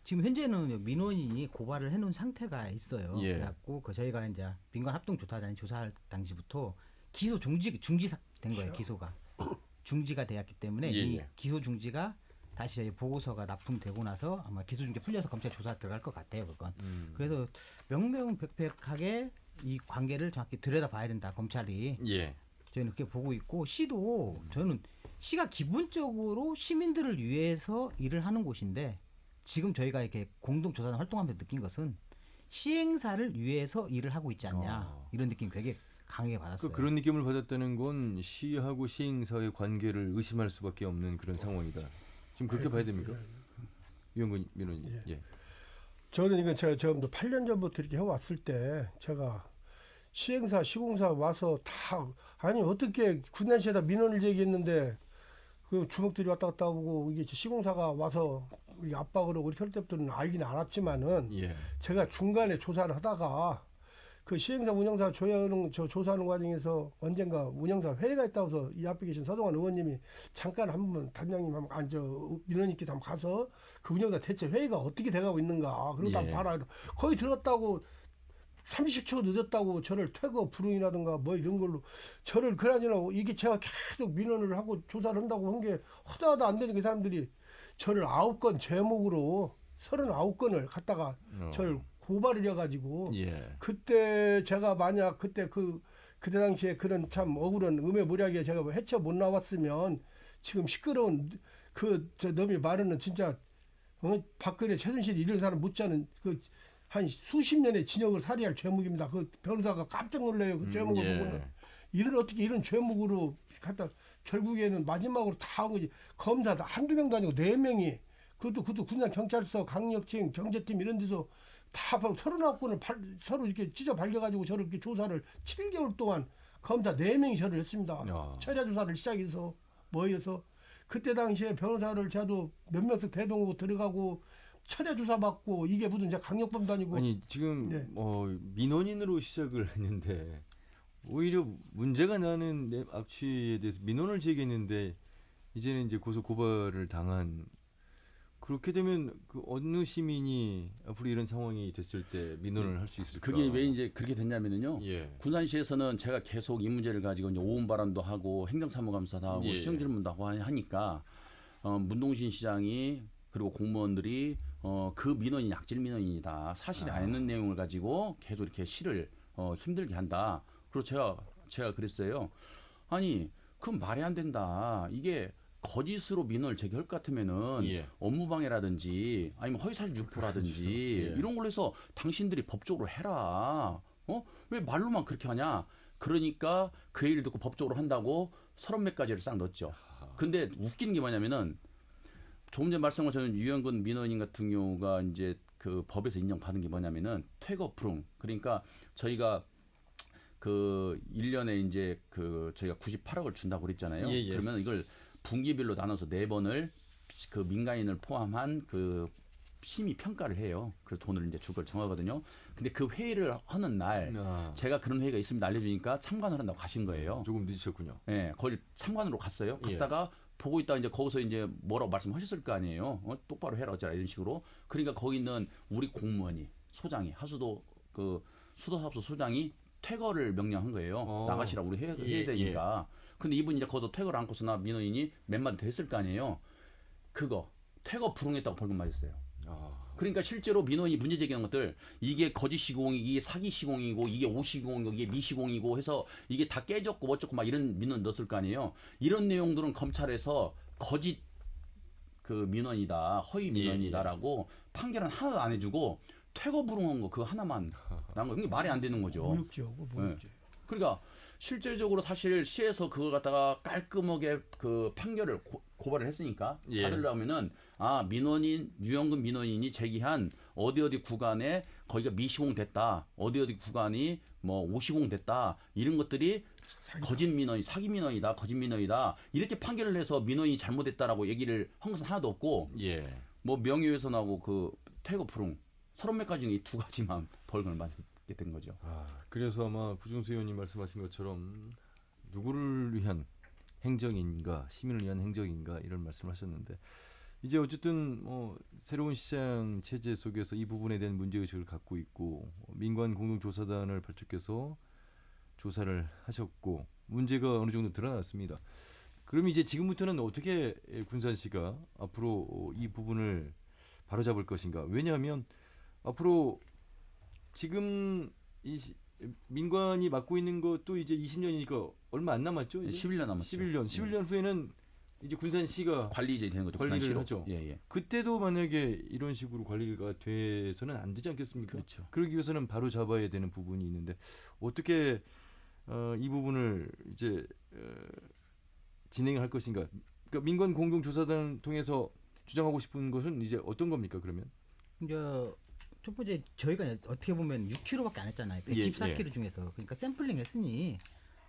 지금 현재는 민원인이 고발을 해놓은 상태가 있어요. 예. 그래갖고 저희가 이제 민관 합동조사단이 조사할 당시부터 기소 중지가 된 거예요. 기소가 중지가 되었기 때문에 이 기소 중지가 다시 저희 보고서가 납품되고 나서 아마 기소 중지 풀려서 검찰 조사 들어갈 것 같아요. 그건. 그래서 명명백백하게 이 관계를 정확히 들여다봐야 된다. 검찰이. 예. 저희는 그렇게 보고 있고 시도 저는 시가 기본적으로 시민들을 위해서 일을 하는 곳인데 지금 저희가 이렇게 공동조사단 활동하면서 느낀 것은 시행사를 위해서 일을 하고 있지 않냐 이런 느낌이 되게 강하게 받았어요. 그런 느낌을 받았다는 건 시하고 시행사의 관계를 의심할 수밖에 없는 그런 상황이다. 지금 그렇게 봐야 됩니까? 유영근 민원인. 예. 예. 저는 이건 제가 처음부터 8년 전부터 이렇게 해왔을 때 제가 시행사, 시공사 와서 다 아니 어떻게 군단시에다 민원을 제기했는데 그 주먹들이 왔다 갔다 하고 이게 시공사가 와서 이게 압박을 하고 이렇게 할 때부터는 알긴 알았지만은 예. 제가 중간에 조사를 하다가 그 시행사 운영사 조사하는 과정에서 언젠가 운영사 회의가 있다고 해서 이 앞에 계신 서동환 의원님이 잠깐 한번 단장님 한번 민원인께 한번 가서 그 운영사 대체 회의가 어떻게 돼가고 있는가 그런 거 예. 한번 봐라. 거기 들어갔다고 30초 늦었다고 저를 퇴거 불응이라든가 뭐 이런 걸로 저를 그러지나 이게 제가 계속 민원을 하고 조사를 한다고 한 게 허다하다 안 되는 그 사람들이 저를 9건 제목으로 39건을 갖다가 저를 고발을 해가지고 예. 그때 제가 만약 그때 당시에 그런 참 억울한 음해무략에 제가 뭐 해쳐 못 나왔으면 지금 시끄러운 저 놈이 말하는 진짜 박근혜 최순실 이런 사람 묻자는 한 수십 년의 진역을 살해할 죄목입니다. 그 변호사가 깜짝 놀래요. 그 죄목을 보고는 어떻게 이런 죄목으로 갖다 결국에는 마지막으로 다 한 거지. 검사도 한두 명도 아니고 4명이 그것도 군산 경찰서 강력팀 경제팀 이런 데서 다 39건을 서로 이렇게 찢어 발려가지고 저를 이렇게 조사를 7개월 동안 검사 4명이 저를 했습니다. 철야 조사를 시작해서 뭐해서 그때 당시에 변호사를 저도 몇 명씩 대동하고 들어가고 철야 조사 받고 이게 무슨 제가 강력범도 아니고 아니 지금 네. 민원인으로 시작을 했는데 오히려 문제가 나는 내 악취에 대해서 민원을 제기했는데 이제는 이제 고소 고발을 당한 그렇게 되면 그 어느 시민이 앞으로 이런 상황이 됐을 때 민원을 할 수 있을까? 그게 왜 이제 그렇게 됐냐면요. 예. 군산시에서는 제가 계속 이 문제를 가지고 이제 오은바람도 하고 행정사무감사도 하고 예. 시정질문도 하고 하니까 문동신 시장이 그리고 공무원들이 그 민원이 약질 민원이다. 사실이 아닌 내용을 가지고 계속 이렇게 시를 힘들게 한다. 그리고 제가 그랬어요. 아니 그건 말이 안 된다. 이게 거짓으로 민원을 제기할 것 같으면은 예. 업무방해라든지 아니면 허위사실 유포라든지 그렇죠. 예. 이런 걸로 해서 당신들이 법적으로 해라. 왜 말로만 그렇게 하냐? 그러니까 그 얘기를 듣고 법적으로 한다고 30몇 가지를 싹 넣었죠. 근데 웃기는 게 뭐냐면은 조금 전에 말씀하신 유영근 민원인 같은 경우가 이제 그 법에서 인정받은 게 뭐냐면은 퇴거 불응. 그러니까 저희가 그 1년에 이제 그 저희가 98억을 준다고 그랬잖아요. 예. 그러면 이걸 분기별로 나눠서 4번을 그 민간인을 포함한 그 심의 평가를 해요. 그래서 돈을 이제 줄 걸 정하거든요. 근데 그 회의를 하는 날 제가 그런 회의가 있습니다 알려주니까 참관을 한다고 가신 거예요. 조금 늦으셨군요. 예, 거기 참관으로 갔어요. 갔다가 보고 있다 이제 거기서 이제 뭐라고 말씀하셨을 거 아니에요. 똑바로 해라 어쩌라 이런 식으로. 그러니까 거기 있는 우리 공무원이 소장이 하수도 그 수도사업소 소장이 퇴거를 명령한 거예요. 나가시라 우리 해야 되니까. 근데 이분이 이제 거기서 퇴거를 안고서나 민원인이 몇 마디 더 했을 거 아니에요. 그거 퇴거 불응했다고 벌금 맞았어요. 그러니까 실제로 민원이 문제 제기한 것들 이게 거짓 시공이고 이게 사기 시공이고 이게 오시공이고 이게 미시공이고 해서 이게 다 깨졌고 어쩌고 막 이런 민원 넣었을 거 아니에요. 이런 내용들은 검찰에서 거짓 그 민원이다 허위 민원이다라고 판결은 하나도 안 해주고 퇴거 불응한 거 그거 하나만 난 거. 이게 말이 안 되는 거죠. 모욕죄고 모욕죄. 그러니까 실질적으로 사실 시에서 그걸 갖다가 깔끔하게 그 판결을 고발을 했으니까 받으려면은 유영근 민원인이 제기한 어디 구간에 거기가 미시공됐다, 어디 구간이 뭐 오시공됐다 이런 것들이 거짓 민원이 사기 민원이다, 거짓 민원이다 이렇게 판결을 해서 민원이 잘못했다라고 얘기를 한 것은 하나도 없고 뭐 명예훼손하고 그 퇴거 불응 30몇 가지 중에 이 2가지만 벌금을 맞게 된 거죠. 그래서 아마 구중수 의원님 말씀하신 것처럼 누구를 위한 행정인가 시민을 위한 행정인가 이런 말씀을 하셨는데 이제 어쨌든 새로운 시장 체제 속에서 이 부분에 대한 문제의식을 갖고 있고 민관 공동조사단을 발족해서 조사를 하셨고 문제가 어느 정도 드러났습니다. 그럼 이제 지금부터는 어떻게 군산시가 앞으로 이 부분을 바로잡을 것인가? 왜냐하면 앞으로 지금 민관이 맡고 있는 것도 이제 20년이니까 얼마 안 남았죠? 이제? 11년 남았죠. 11년 후에는 이제 군산시가 관리제 되는 거죠. 관리를 군산시로. 하죠. 예. 그때도 만약에 이런 식으로 관리가 돼서는 안 되지 않겠습니까? 그렇죠. 그러기 위해서는 바로 잡아야 되는 부분이 있는데 어떻게 이 부분을 이제 진행할 것인가? 그러니까 민관 공동조사단을 통해서 주장하고 싶은 것은 이제 어떤 겁니까? 그러면 이제 첫 번째 저희가 어떻게 보면 6kg밖에 안 했잖아요. 114kg 중에서. 그러니까 샘플링 했으니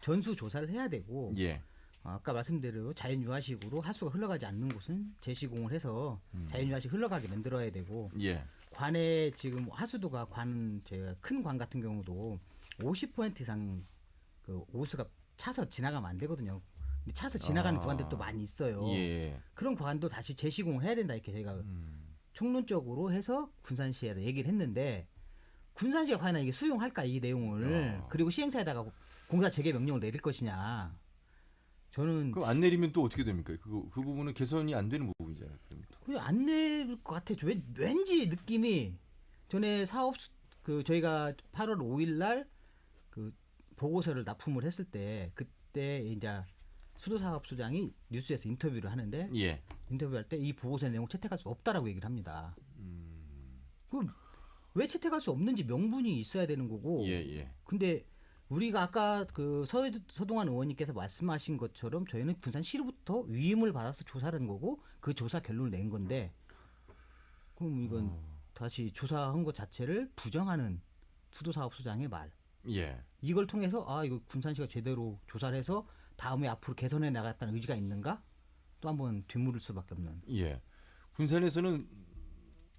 전수 조사를 해야 되고 예, 아까 말씀대로 자연유화식으로 하수가 흘러가지 않는 곳은 재시공을 해서 자연유화식 흘러가게 만들어야 되고 예, 관에 지금 하수도가 제가 큰 관 같은 경우도 50% 이상 그 오수가 차서 지나가면 안 되거든요. 근데 차서 지나가는 구간들도 많이 있어요. 예, 그런 구간도 다시 재시공을 해야 된다 이렇게 저희가 총론적으로 해서 군산시에다 얘기를 했는데 군산시가 과연 이게 수용할까 이 내용을 그리고 시행사에다가 공사 재개 명령을 내릴 것이냐. 저는 그럼 안 내리면 또 어떻게 됩니까? 그 부분은 개선이 안 되는 부분이잖아요. 그럼 또. 안 낼 것 같아요. 왠지 느낌이 전에 저희가 8월 5일 날 그 보고서를 납품을 했을 때 그때 이제 수도사업소장이 뉴스에서 인터뷰를 하는데 예, 인터뷰할 때 이 보고서 내용 채택할 수 없다라고 얘기를 합니다. 그럼 왜 채택할 수 없는지 명분이 있어야 되는 거고. 예, 예. 근데 우리가 아까 그 서동환 의원님께서 말씀하신 것처럼 저희는 군산시로부터 위임을 받아서 조사를 한 거고 그 조사 결론을 낸 건데 그럼 이건 다시 조사한 것 자체를 부정하는 수도사업소장의 말. 예. 이걸 통해서 이거 군산시가 제대로 조사를 해서 다음에 앞으로 개선해 나갔다는 의지가 있는가? 또 한번 되물을 수밖에 없는. 예. 군산에서는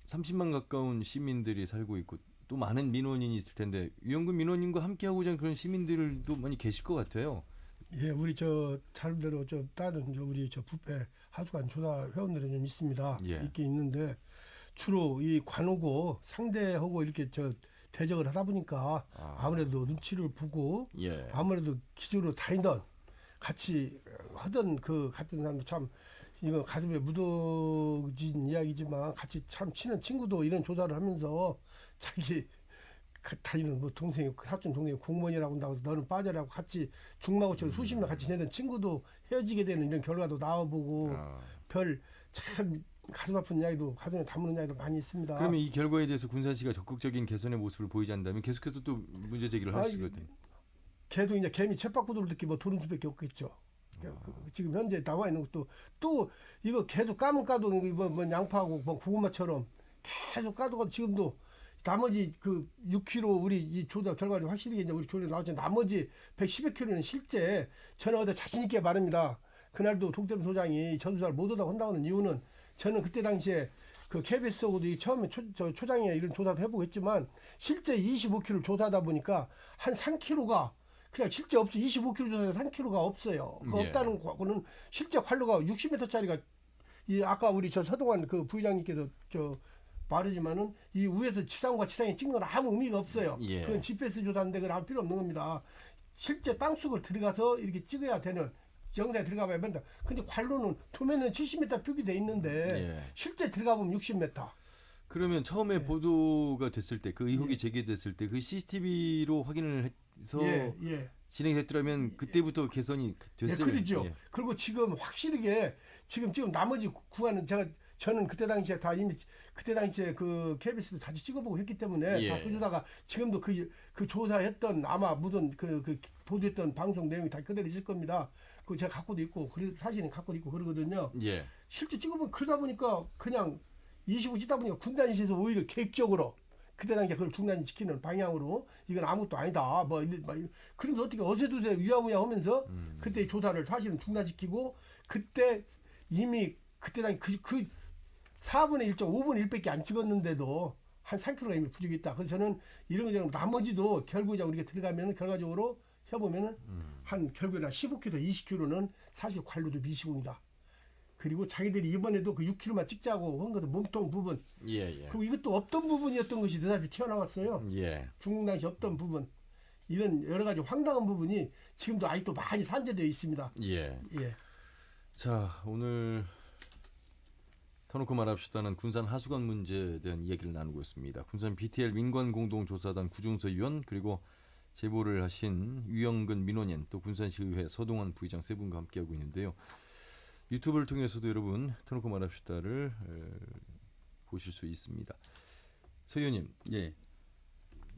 30만 가까운 시민들이 살고 있고 또 많은 민원인이 있을 텐데 유영근 민원인과 함께하고자 하는 그런 시민들도 많이 계실 것 같아요. 예, 우리 다른대로 다른 우리 부패 하수관 조사 회원들은 좀 있습니다. 예. 있긴 있는데 주로 이 관오고 상대하고 이렇게 대적을 하다 보니까 아무래도 눈치를 보고 예. 아무래도 기존으로 다니던 같이 하던 그 같은 사람도 참 이거 가슴에 묻어진 이야기지만 같이 참 친한 친구도 이런 조사를 하면서 자기 다니는 동생이 사촌 동생이 공무원이라고 한다고 해서 너는 빠져라고 같이 중마고처럼 수십 년 같이 지내던 친구도 헤어지게 되는 이런 결과도 나와보고 별 참 가슴 아픈 이야기도 가슴에 담는 이야기도 많이 있습니다. 그러면 이 결과에 대해서 군산시가 적극적인 개선의 모습을 보이지 않는다면 계속해서 또 문제 제기를 할 수 있거든요. 계속 이제 개미 쳇바퀴돌 듣기 도는 수밖에 없겠죠. 지금 현재 나와 있는 것도 또 이거 계속 까면 까도 뭐 양파하고 뭐 고구마처럼 계속 까도 지금도 나머지 그 6kg 우리 이 조사 결과를 확실히 이제 우리 교련에 나왔지만 나머지 110kg는 실제 저는 어디 자신 있게 말합니다. 그날도 동대문 소장이 전수사를 못 오다고 한다는 이유는 저는 그때 당시에 그 KBS하고도 처음에 초장에 이런 조사도 해보고 했지만 실제 25kg 조사하다 보니까 한 3kg가 그냥 실제 없어. 25kg 조사에서 3kg가 없어요. 그 예. 없다는 거는 실제 관로가 60m짜리가 이 아까 우리 서동환 그 부의장님께서 말하지만은 이 위에서 지상과 지상에 찍는 건 아무 의미가 없어요. 예. 그건 GPS 조사인데 그건 아무 필요 없는 겁니다. 실제 땅속을 들어가서 이렇게 찍어야 되는 영상에 들어가 봐야 된다. 근데 관로는 도면은 70m 표기돼 있는데 예. 실제 들어가 보면 60m. 그러면 처음에 보도가 됐을 때 그 의혹이 제기됐을 때 그 CCTV로 확인을 해서 진행됐더라면 그때부터 개선이 됐어요. 그렇죠. 그리고 지금 확실하게 지금 나머지 구간은 저는 그때 당시에 다 이미 그때 당시에 그 KBS도 다시 찍어보고 했기 때문에 다 그러다가 지금도 그 조사했던 아마 무슨 그 보도했던 방송 내용이 다 그대로 있을 겁니다. 그 제가 갖고도 있고 사실은 갖고 있고 그러거든요. 예. 실제 찍어보면 그러다 보니까 그냥 25 찍다 보니까 군단시에서 오히려 계획적으로 그때 당시에 그걸 중단시키는 방향으로 이건 아무것도 아니다. 그래서 어떻게 어세두세 위야무야 하면서 그때 조사를 사실은 중단시키고 그때 이미 그때 당시 그 4분의 1점 5분의 1밖에 안 찍었는데도 한 3kg가 이미 부족했다. 그래서 저는 이런 거 나머지도 결국에 우리가 들어가면 결과적으로 해보면은 한 결국에 15kg, 20kg는 사실 관로도 미시공이다. 그리고 자기들이 이번에도 그 6kg만 찍자고 한 것도 몸통 부분. 그리고 이것도 없던 부분이었던 것이 대답이 튀어나왔어요. 중국 당시 없던 부분. 이런 여러 가지 황당한 부분이 지금도 아직도 많이 산재되어 있습니다. 자, 오늘 터놓고 말합시다는 군산 하수관 문제에 대한 이야기를 나누고 있습니다. 군산 BTL 민관공동조사단 구중서 위원 그리고 제보를 하신 유영근 민원인 또 군산시의회 서동환 부의장 세 분과 함께하고 있는데요. 유튜브를 통해서도 여러분 터놓고 말합시다를 보실 수 있습니다. 서 의원님, 예.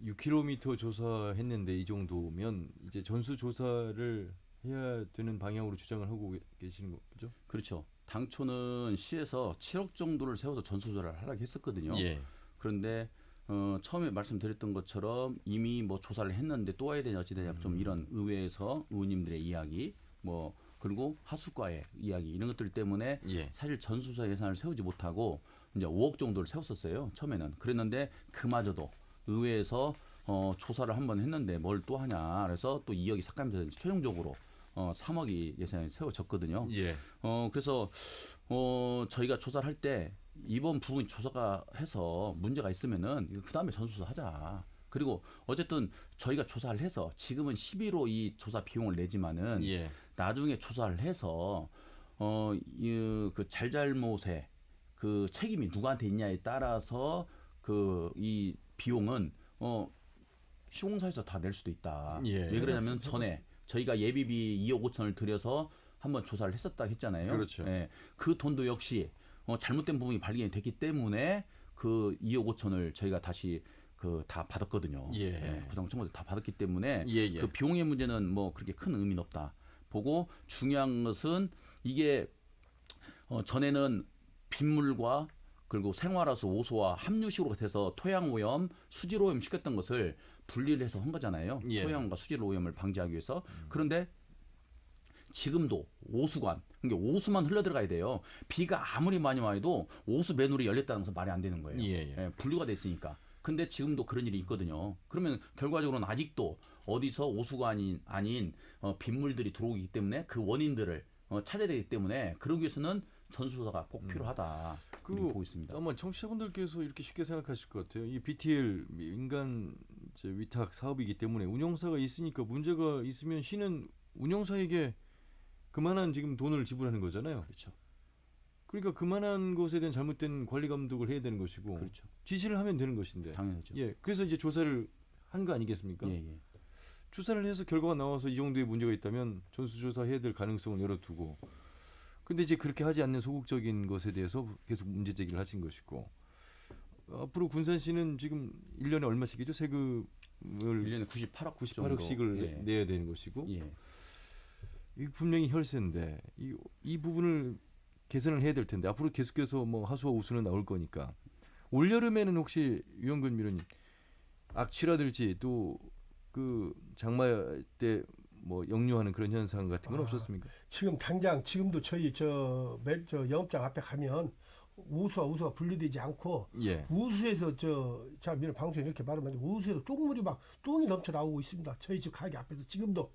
6km 조사했는데 이 정도면 이제 전수 조사를 해야 되는 방향으로 주장을 하고 계시는 거죠? 그렇죠. 당초는 시에서 7억 정도를 세워서 전수조사를 하려고 했었거든요. 예. 그런데 처음에 말씀드렸던 것처럼 이미 뭐 조사를 했는데 또 와야 되냐 어찌 되냐 좀 이런 의회에서 의원님들의 이야기 뭐 그리고 하수과의 이야기 이런 것들 때문에 예. 사실 전수조사 예산을 세우지 못하고 이제 5억 정도를 세웠었어요. 처음에는. 그랬는데 그마저도 의회에서 조사를 한번 했는데 뭘 또 하냐. 그래서 또 2억이 삭감돼서 최종적으로 3억이 예산이 세워졌거든요. 예. 그래서 저희가 조사를 할 때 이번 부분 조사가 해서 문제가 있으면은 그 다음에 전수조사 하자. 그리고 어쨌든 저희가 조사를 해서 지금은 11호 이 조사 비용을 내지만은 예. 나중에 조사를 해서 그 잘잘못의 그 책임이 누구한테 있냐에 따라서 그 이 비용은 시공사에서 다 낼 수도 있다. 예. 왜 그러냐면 전에 저희가 예비비 2억 5천을 들여서 한번 조사를 했었다 했잖아요. 그렇죠. 예, 그 돈도 역시 잘못된 부분이 발견이 됐기 때문에 그 2억 5천을 저희가 다시 그 다 받았거든요. 예. 부당 청구서 다 받았기 때문에 예. 그 비용의 문제는 뭐 그렇게 큰 의미는 없다. 보고 중요한 것은 이게 전에는 빗물과 그리고 생활하수 오수와 함유식으로 돼서 토양 오염, 수질 오염 시켰던 것을 분리를 해서 한 거잖아요. 예. 토양과 수질 오염을 방지하기 위해서. 그런데 지금도 오수관, 그러니까 오수만 흘러 들어가야 돼요. 비가 아무리 많이 와도 오수 맨홀이 열렸다는 것은 말이 안 되는 거예요. 예. 분류가 됐으니까. 근데 지금도 그런 일이 있거든요. 그러면 결과적으로는 아직도 어디서 오수가 아닌 빗물들이 들어오기 때문에 그 원인들을 찾아야 되기 때문에 그러기 위해서는 전수조사가 꼭 필요하다. 이렇게 보고 있습니다. 아마 청취자분들께서 이렇게 쉽게 생각하실 것 같아요. 이 BTL 민간 위탁 사업이기 때문에 운영사가 있으니까 문제가 있으면 시는 운영사에게 그만한 지금 돈을 지불하는 거잖아요. 그렇죠. 그러니까 그만한 것에 대한 잘못된 관리 감독을 해야 되는 것이고 그렇죠. 지시를 하면 되는 것인데. 당연하죠. 예. 그래서 이제 조사를 한 거 아니겠습니까? 예. 조사를 해서 결과가 나와서 이 정도의 문제가 있다면 전수조사 해야 될 가능성을 열어두고. 근데 이제 그렇게 하지 않는 소극적인 것에 대해서 계속 문제 제기를 하신 것이고. 앞으로 군산시는 지금 1년에 얼마씩이죠? 세금을 1년에 98억씩을 내야 되는 것이고. 예. 이 분명히 혈세인데 이 부분을 개선을 해야 될 텐데 앞으로 계속해서 뭐 하수와 우수는 나올 거니까 올 여름에는 혹시 유영근 미로님 악취라든지 또 그 장마 때 뭐 역류하는 그런 현상 같은 건 없었습니까? 지금 당장 지금도 저희 저 영업장 앞에 가면 우수가 분리되지 않고 예. 우수에서 제가 미리 방송에 이렇게 말하면 우수에서 똥물이 막 똥이 넘쳐 나오고 있습니다. 저희 집 가게 앞에서 지금도.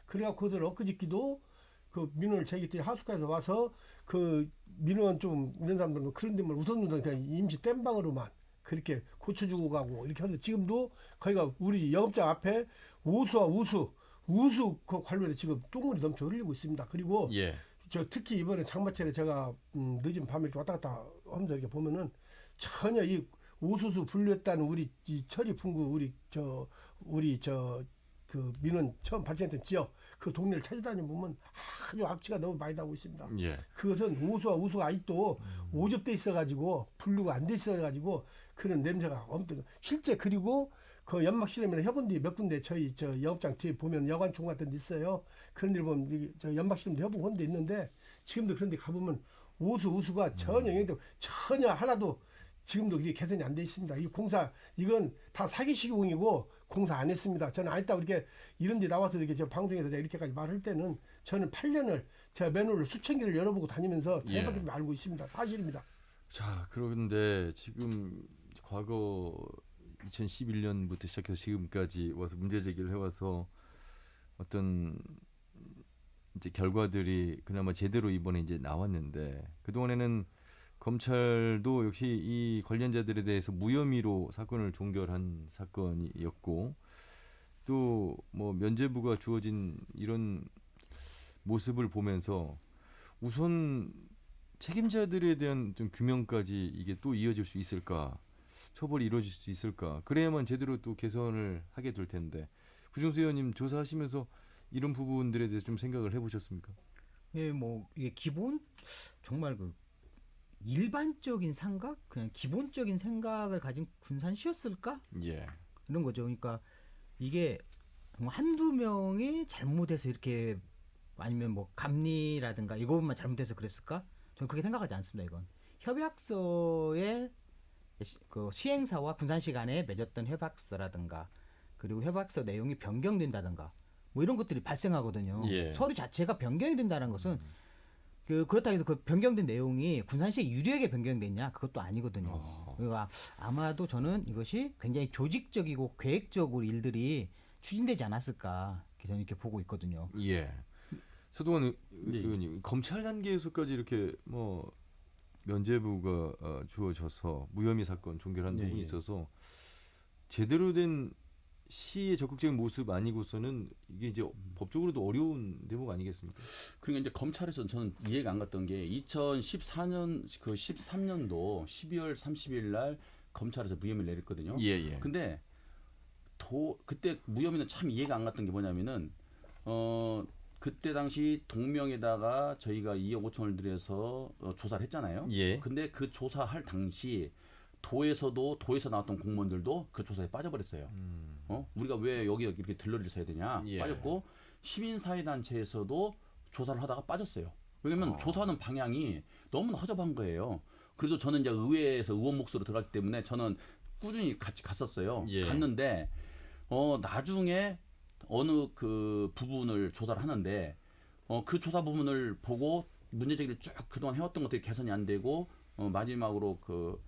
그래갖고 그들 엊그저께도 그 민원을 제기했더니 하수과에서 와서 그 민원 좀 있는 사람들은 그런 데만 우선 그냥 임시 땜방으로만 그렇게 고쳐주고 가고 이렇게 하는데 지금도 거기가 우리 영업장 앞에 우수와 우수 그 관련해서 지금 똥물이 넘쳐 흘리고 있습니다. 그리고 예. 저 특히 이번에 장마철에 제가 늦은 밤에 이렇게 왔다 갔다 하면서 이렇게 보면은 전혀 이 우수수 분류했다는 우리 이 처리 분구 우리 그 민원 처음 발생했던 지역 그 동네를 찾아다니 보면 아주 악취가 너무 많이 나고 있습니다. 예. 그것은 우수가 아직도 오접돼 있어가지고 분류가 안 돼 있어가지고 그런 냄새가 엄청 실제 그리고 그 연막 실험이나 해본 데 몇 군데 저희 저 영업장 뒤에 보면 여관총 같은 데 있어요. 그런 데 보면 저 연막 실험도 해본 데 있는데 지금도 그런 데 가보면 우수가 전혀 하나도 지금도 이게 개선이 안 돼 있습니다. 이 공사 이건 다 사기 시공이고 공사 안 했습니다. 저는 아직도 이렇게 이런 데 나와서 이렇게 저 방송에서 이렇게까지 말할 때는 저는 8년을 제가 맨홀을 수천 개를 열어보고 다니면서 대박이 좀 알고 있습니다. 사실입니다. 자, 그런데 지금 과거 2011년부터 시작해서 지금까지 와서 문제 제기를 해와서 어떤 이제 결과들이 그나마 제대로 이번에 이제 나왔는데 그동안에는 검찰도 역시 이 관련자들에 대해서 무혐의로 사건을 종결한 사건이었고 또 뭐 면죄부가 주어진 이런 모습을 보면서 우선 책임자들에 대한 좀 규명까지 이게 또 이어질 수 있을까? 처벌이 이루어질 수 있을까? 그래야만 제대로 또 개선을 하게 될 텐데 구중수 의원님 조사하시면서 이런 부분들에 대해서 좀 생각을 해보셨습니까? 예, 뭐 이게 기본 정말 그 일반적인 생각, 그냥 기본적인 생각을 가진 군산시였을까? 예. 이런 거죠. 그러니까 이게 뭐 한두 명이 잘못해서 이렇게 아니면 뭐 감리라든가 이것만 잘못해서 그랬을까? 저는 그렇게 생각하지 않습니다. 이건 협약서의 그 시행사와 군산시 간에 맺었던 협약서라든가 그리고 협약서 내용이 변경된다든가 뭐 이런 것들이 발생하거든요. 예. 서류 자체가 변경이 된다는 것은 그렇다고 해서 그 변경된 내용이 군산시에 유리하게 변경됐냐 그것도 아니거든요. 그러니까 아마도 저는 이것이 굉장히 조직적이고 계획적으로 일들이 추진되지 않았을까 저는 이렇게 보고 있거든요. 예. 서동원 의원님, 검찰 단계에서까지 이렇게 뭐 면죄부가 주어져서 무혐의 사건 종결한 부분이 있어서 제대로 된 시의 적극적인 모습 아니고서는 이게 이제 법적으로도 어려운 대목 아니겠습니까? 그러니까 이제 검찰에서 저는 이해가 안 갔던 게 2014년 그 13년도 12월 30일 날 검찰에서 무혐의를 내렸거든요. 예. 근데 그때 무혐의는 참 이해가 안 갔던 게 뭐냐면은 그때 당시 동명에다가 저희가 2억 5천을 들여서 조사를 했잖아요. 예. 근데 그 조사할 당시 도에서 나왔던 공무원들도 그 조사에 빠져버렸어요. 우리가 왜 여기 이렇게 들러리를 서야 되냐 예. 빠졌고 시민사회단체에서도 조사를 하다가 빠졌어요. 왜냐면 조사하는 방향이 너무나 허접한 거예요. 그래도 저는 이제 의회에서 의원 몫으로 들어갔기 때문에 저는 꾸준히 같이 갔었어요. 예. 갔는데 나중에 어느 그 부분을 조사를 하는데 그 조사 부분을 보고 문제 제기를 쭉 그동안 해왔던 것들이 개선이 안 되고 마지막으로 그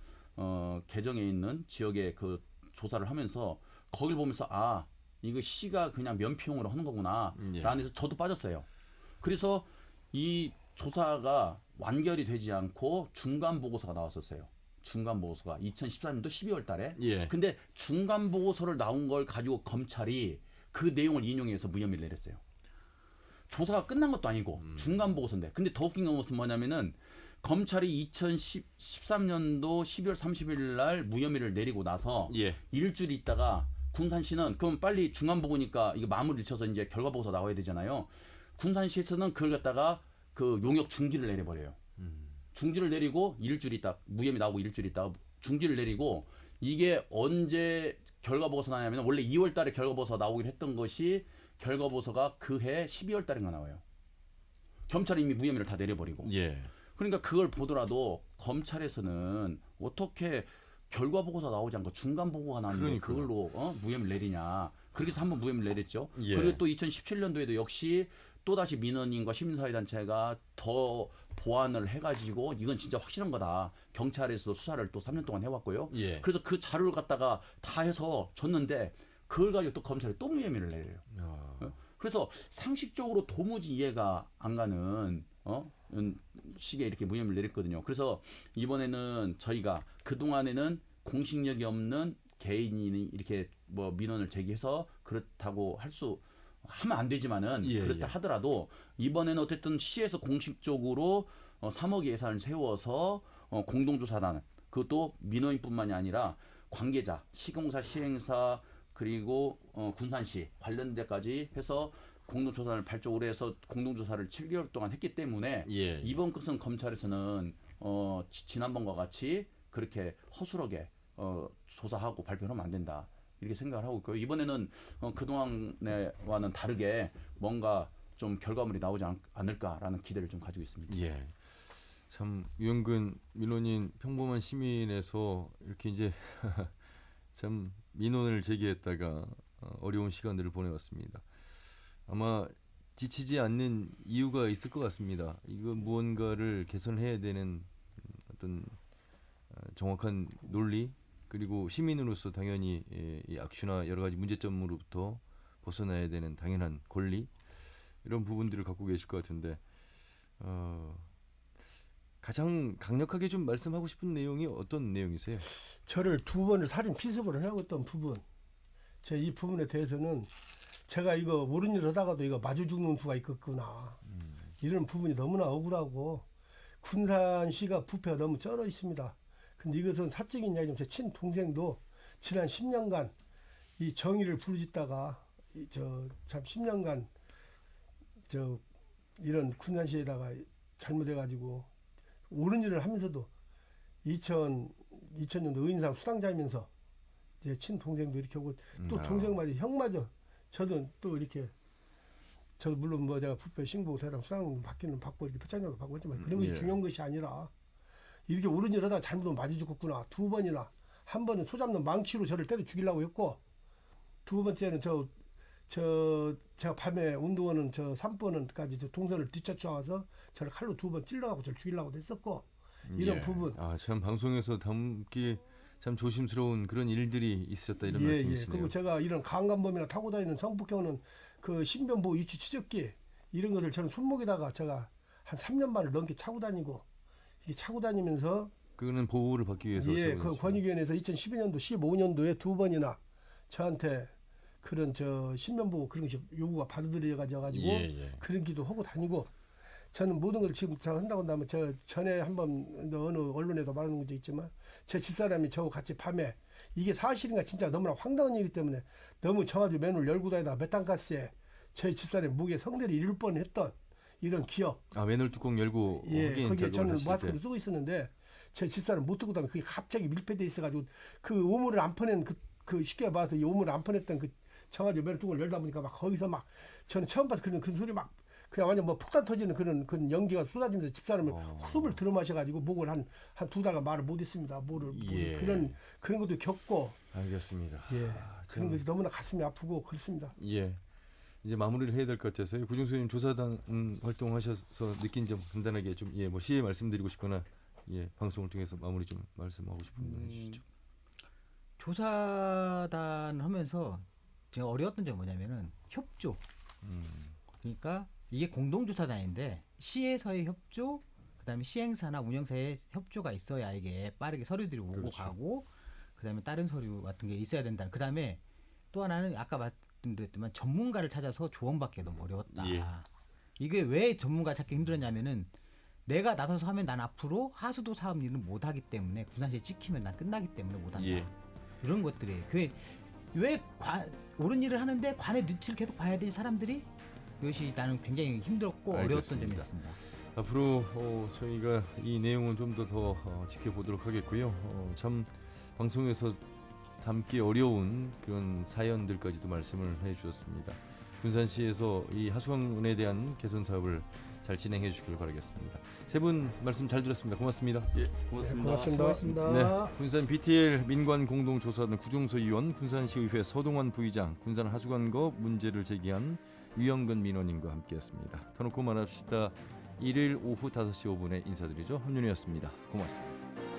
개정에 있는 지역에 그 조사를 하면서 거길 보면서 이거 시가 그냥 면피용으로 하는 거구나 라는 데서 저도 빠졌어요. 그래서 이 조사가 완결이 되지 않고 중간 보고서가 나왔었어요. 중간 보고서가 2014년도 12월 달에. 예. 근데 중간 보고서를 나온 걸 가지고 검찰이 그 내용을 인용해서 무혐의를 내렸어요. 조사가 끝난 것도 아니고 중간 보고서인데. 근데 더 웃긴 것은 뭐냐면은 검찰이 2013년도 12월 30일 날 무혐의를 내리고 나서 예. 일주일 있다가 군산시는 그럼 빨리 중간 보고니까 이거 마무리를 쳐서 이제 결과 보고서 나와야 되잖아요. 군산시에서는 그걸 갖다가 그 용역 중지를 내려버려요. 중지를 내리고 일주일 있다 무혐의 나오고 일주일 있다가 중지를 내리고 이게 언제 결과 보고서 나냐면 원래 2월 달에 결과 보고서 나오기로 했던 것이 결과 보고서가 그해 12월 달인가 나와요. 검찰이 이미 무혐의를 다 내려버리고. 예. 그러니까 그걸 보더라도 검찰에서는 어떻게 결과 보고서 나오지 않고 중간 보고가 나왔는데 그걸로 무혐의를 내리냐. 그렇게 해서 한번 무혐의를 내렸죠. 예. 그리고 또 2017년도에도 역시 또다시 민원인과 시민사회단체가 더 보완을 해가지고 이건 진짜 확실한 거다. 경찰에서 수사를 또 3년 동안 해왔고요. 예. 그래서 그 자료를 갖다가 다 해서 줬는데 그걸 가지고 또 검찰이 또 무혐의를 내려요. 그래서 상식적으로 도무지 이해가 안 가는 식의 이렇게 무혐의를 내렸거든요. 그래서 이번에는 저희가 그동안에는 공식력이 없는 개인이 이렇게 뭐 민원을 제기해서 그렇다고 하면 안 되지만은 그렇다 하더라도 이번에는 어쨌든 시에서 공식적으로 3억 예산을 세워서 공동조사단 그것도 민원인뿐만이 아니라 관계자, 시공사, 시행사 그리고 군산시 관련 데까지 해서 공동조사를 발족을 해서 공동조사를 7개월 동안 했기 때문에 이번 것은 검찰에서는 지난번과 같이 그렇게 허술하게 조사하고 발표를 하면 안 된다. 이렇게 생각을 하고 있고요. 이번에는 그동안과는 다르게 뭔가 좀 결과물이 나오지 않을까라는 기대를 좀 가지고 있습니다. 예. 참 유영근 민원인 평범한 시민에서 이렇게 이제 참 민원을 제기했다가 어려운 시간들을 보내왔습니다. 아마 지치지 않는 이유가 있을 것 같습니다. 이거 무언가를 개선해야 되는 어떤 정확한 논리 그리고 시민으로서 당연히 이 악취나 여러 가지 문제점으로부터 벗어나야 되는 당연한 권리 이런 부분들을 갖고 계실 것 같은데 가장 강력하게 좀 말씀하고 싶은 내용이 어떤 내용이세요? 저를 2번을 살인 피습을 하고 있던 부분 제 이 부분에 대해서는 제가 이거 모르는 일 하다가도 이거 마주 죽는 수가 있겠구나 이런 부분이 너무나 억울하고 군산시가 부패가 너무 쩔어 있습니다. 근데 이것은 사적인 이야기지만 제 친동생도 지난 10년간 이 정의를 부르짖다가 참 10년간 이런 군산시에다가 잘못해가지고 옳은 일을 하면서도 2000년도 의인상 수당자이면서 이제 친동생도 이렇게 오고 또 동생마저 형마저 저도 또 이렇게 저도 물론 뭐 제가 부패 신고 대랑 수당 받기는 받고 이렇게 표창장도 받고 했지만 그런 것이 예. 중요한 것이 아니라 이렇게 옳은 일 하다가 잘못하면 맞아 죽었구나. 2번이나 한 번은 소잡는 망치로 저를 때려 죽이려고 했고 2번째는 제가 밤에 운동하는 3번은까지 저 동선을 뒤쫓아와서 저를 칼로 2번 찔러가고 저를 죽이려고 했었고 이런 부분. 참 방송에서 담기 참 조심스러운 그런 일들이 있었다 이런 말씀이시네요. 그리고 제가 이런 강간범이나 타고 다니는 성폭행은 그 신변보호 위치 추적기 이런 것을 저는 손목에다가 제가 한 3년 반을 넘게 차고 다니고 이게 차고 다니면서 그거는 보호를 받기 위해서. 그 권익위원회에서 2012년도 15년도에 2번이나 저한테 그런 신변보호 그런 것이 요구가 받아들여가지고 그런 기도 하고 다니고 저는 모든 걸 지금 제가 한다고 한다면 제가 전에 한번 어느 언론에도 말하는 문제 있지만 제 집사람이 저하고 같이 밤에 이게 사실인가 진짜 너무나 황당한 일이기 때문에 너무 저가지고 맨을 열고 다니다가 메탄가스에 저희 집사람의 목에 성대를 잃을 뻔했던 이런 기억. 맨홀 뚜껑 열고 거기에 저는 마스크를 쓰고 있었는데 제 집사람 못 듣고 다니면 그게 갑자기 밀폐돼 있어가지고 그 오물을 안 퍼낸 그 쉽게 봐서 이 오물을 안 퍼냈던 그 저가지고 맨홀 뚜껑을 열다 보니까 막 거기서 막 저는 처음 봐서 그런 소리 막 그냥 완전 뭐 폭탄 터지는 그런 연기가 쏟아지면서 집사람을 호흡을 들어마셔가지고 목을 한 2달간 말을 못했습니다. 그런 것도 겪고. 알겠습니다. 그런 것이 너무나 가슴이 아프고 그렇습니다. 이제 마무리를 해야 될 것 같아서요. 구중수님 조사단 활동하셔서 느낀 점 간단하게 좀 시에 말씀드리고 싶거나 방송을 통해서 마무리 좀 말씀하고 싶은 분 해주시죠. 조사단 하면서 제가 어려웠던 점이 뭐냐면은 협조. 그러니까 이게 공동조사단인데 시에서의 협조, 그다음에 시행사나 운영사의 협조가 있어야 이게 빠르게 서류들이 오고 그렇죠. 가고, 그다음에 다른 서류 같은 게 있어야 된다. 그다음에 또 하나는 아까 말씀드렸지만 전문가를 찾아서 조언받기 너무 어려웠다. 이게 왜 전문가 찾기 힘들었냐면은 내가 나서서 하면 난 앞으로 하수도 사업 일을 못하기 때문에 군산시에 찍히면 난 끝나기 때문에 못한다. 이런 것들이 왜 옳은 일을 하는데 관의 눈치를 계속 봐야 되지 사람들이? 이것이 나는 굉장히 힘들었고 어려웠던 점이었습니다. 앞으로 저희가 이 내용은 좀 더 지켜보도록 하겠고요. 참 방송에서 담기 어려운 그런 사연들까지도 말씀을 해주셨습니다. 군산시에서 이 하수관에 대한 개선 사업을 잘 진행해 주시길 바라겠습니다. 세 분 말씀 잘 들었습니다. 고맙습니다. 고맙습니다. 네, 군산 BTL 민관공동조사단 구중수 의원, 군산시의회 서동환 부의장, 군산 하수관거 문제를 제기한 유영근 민원인과 함께했습니다. 터놓고 말합시다. 일요일 오후 5시 5분에 인사드리죠. 함윤이었습니다. 고맙습니다.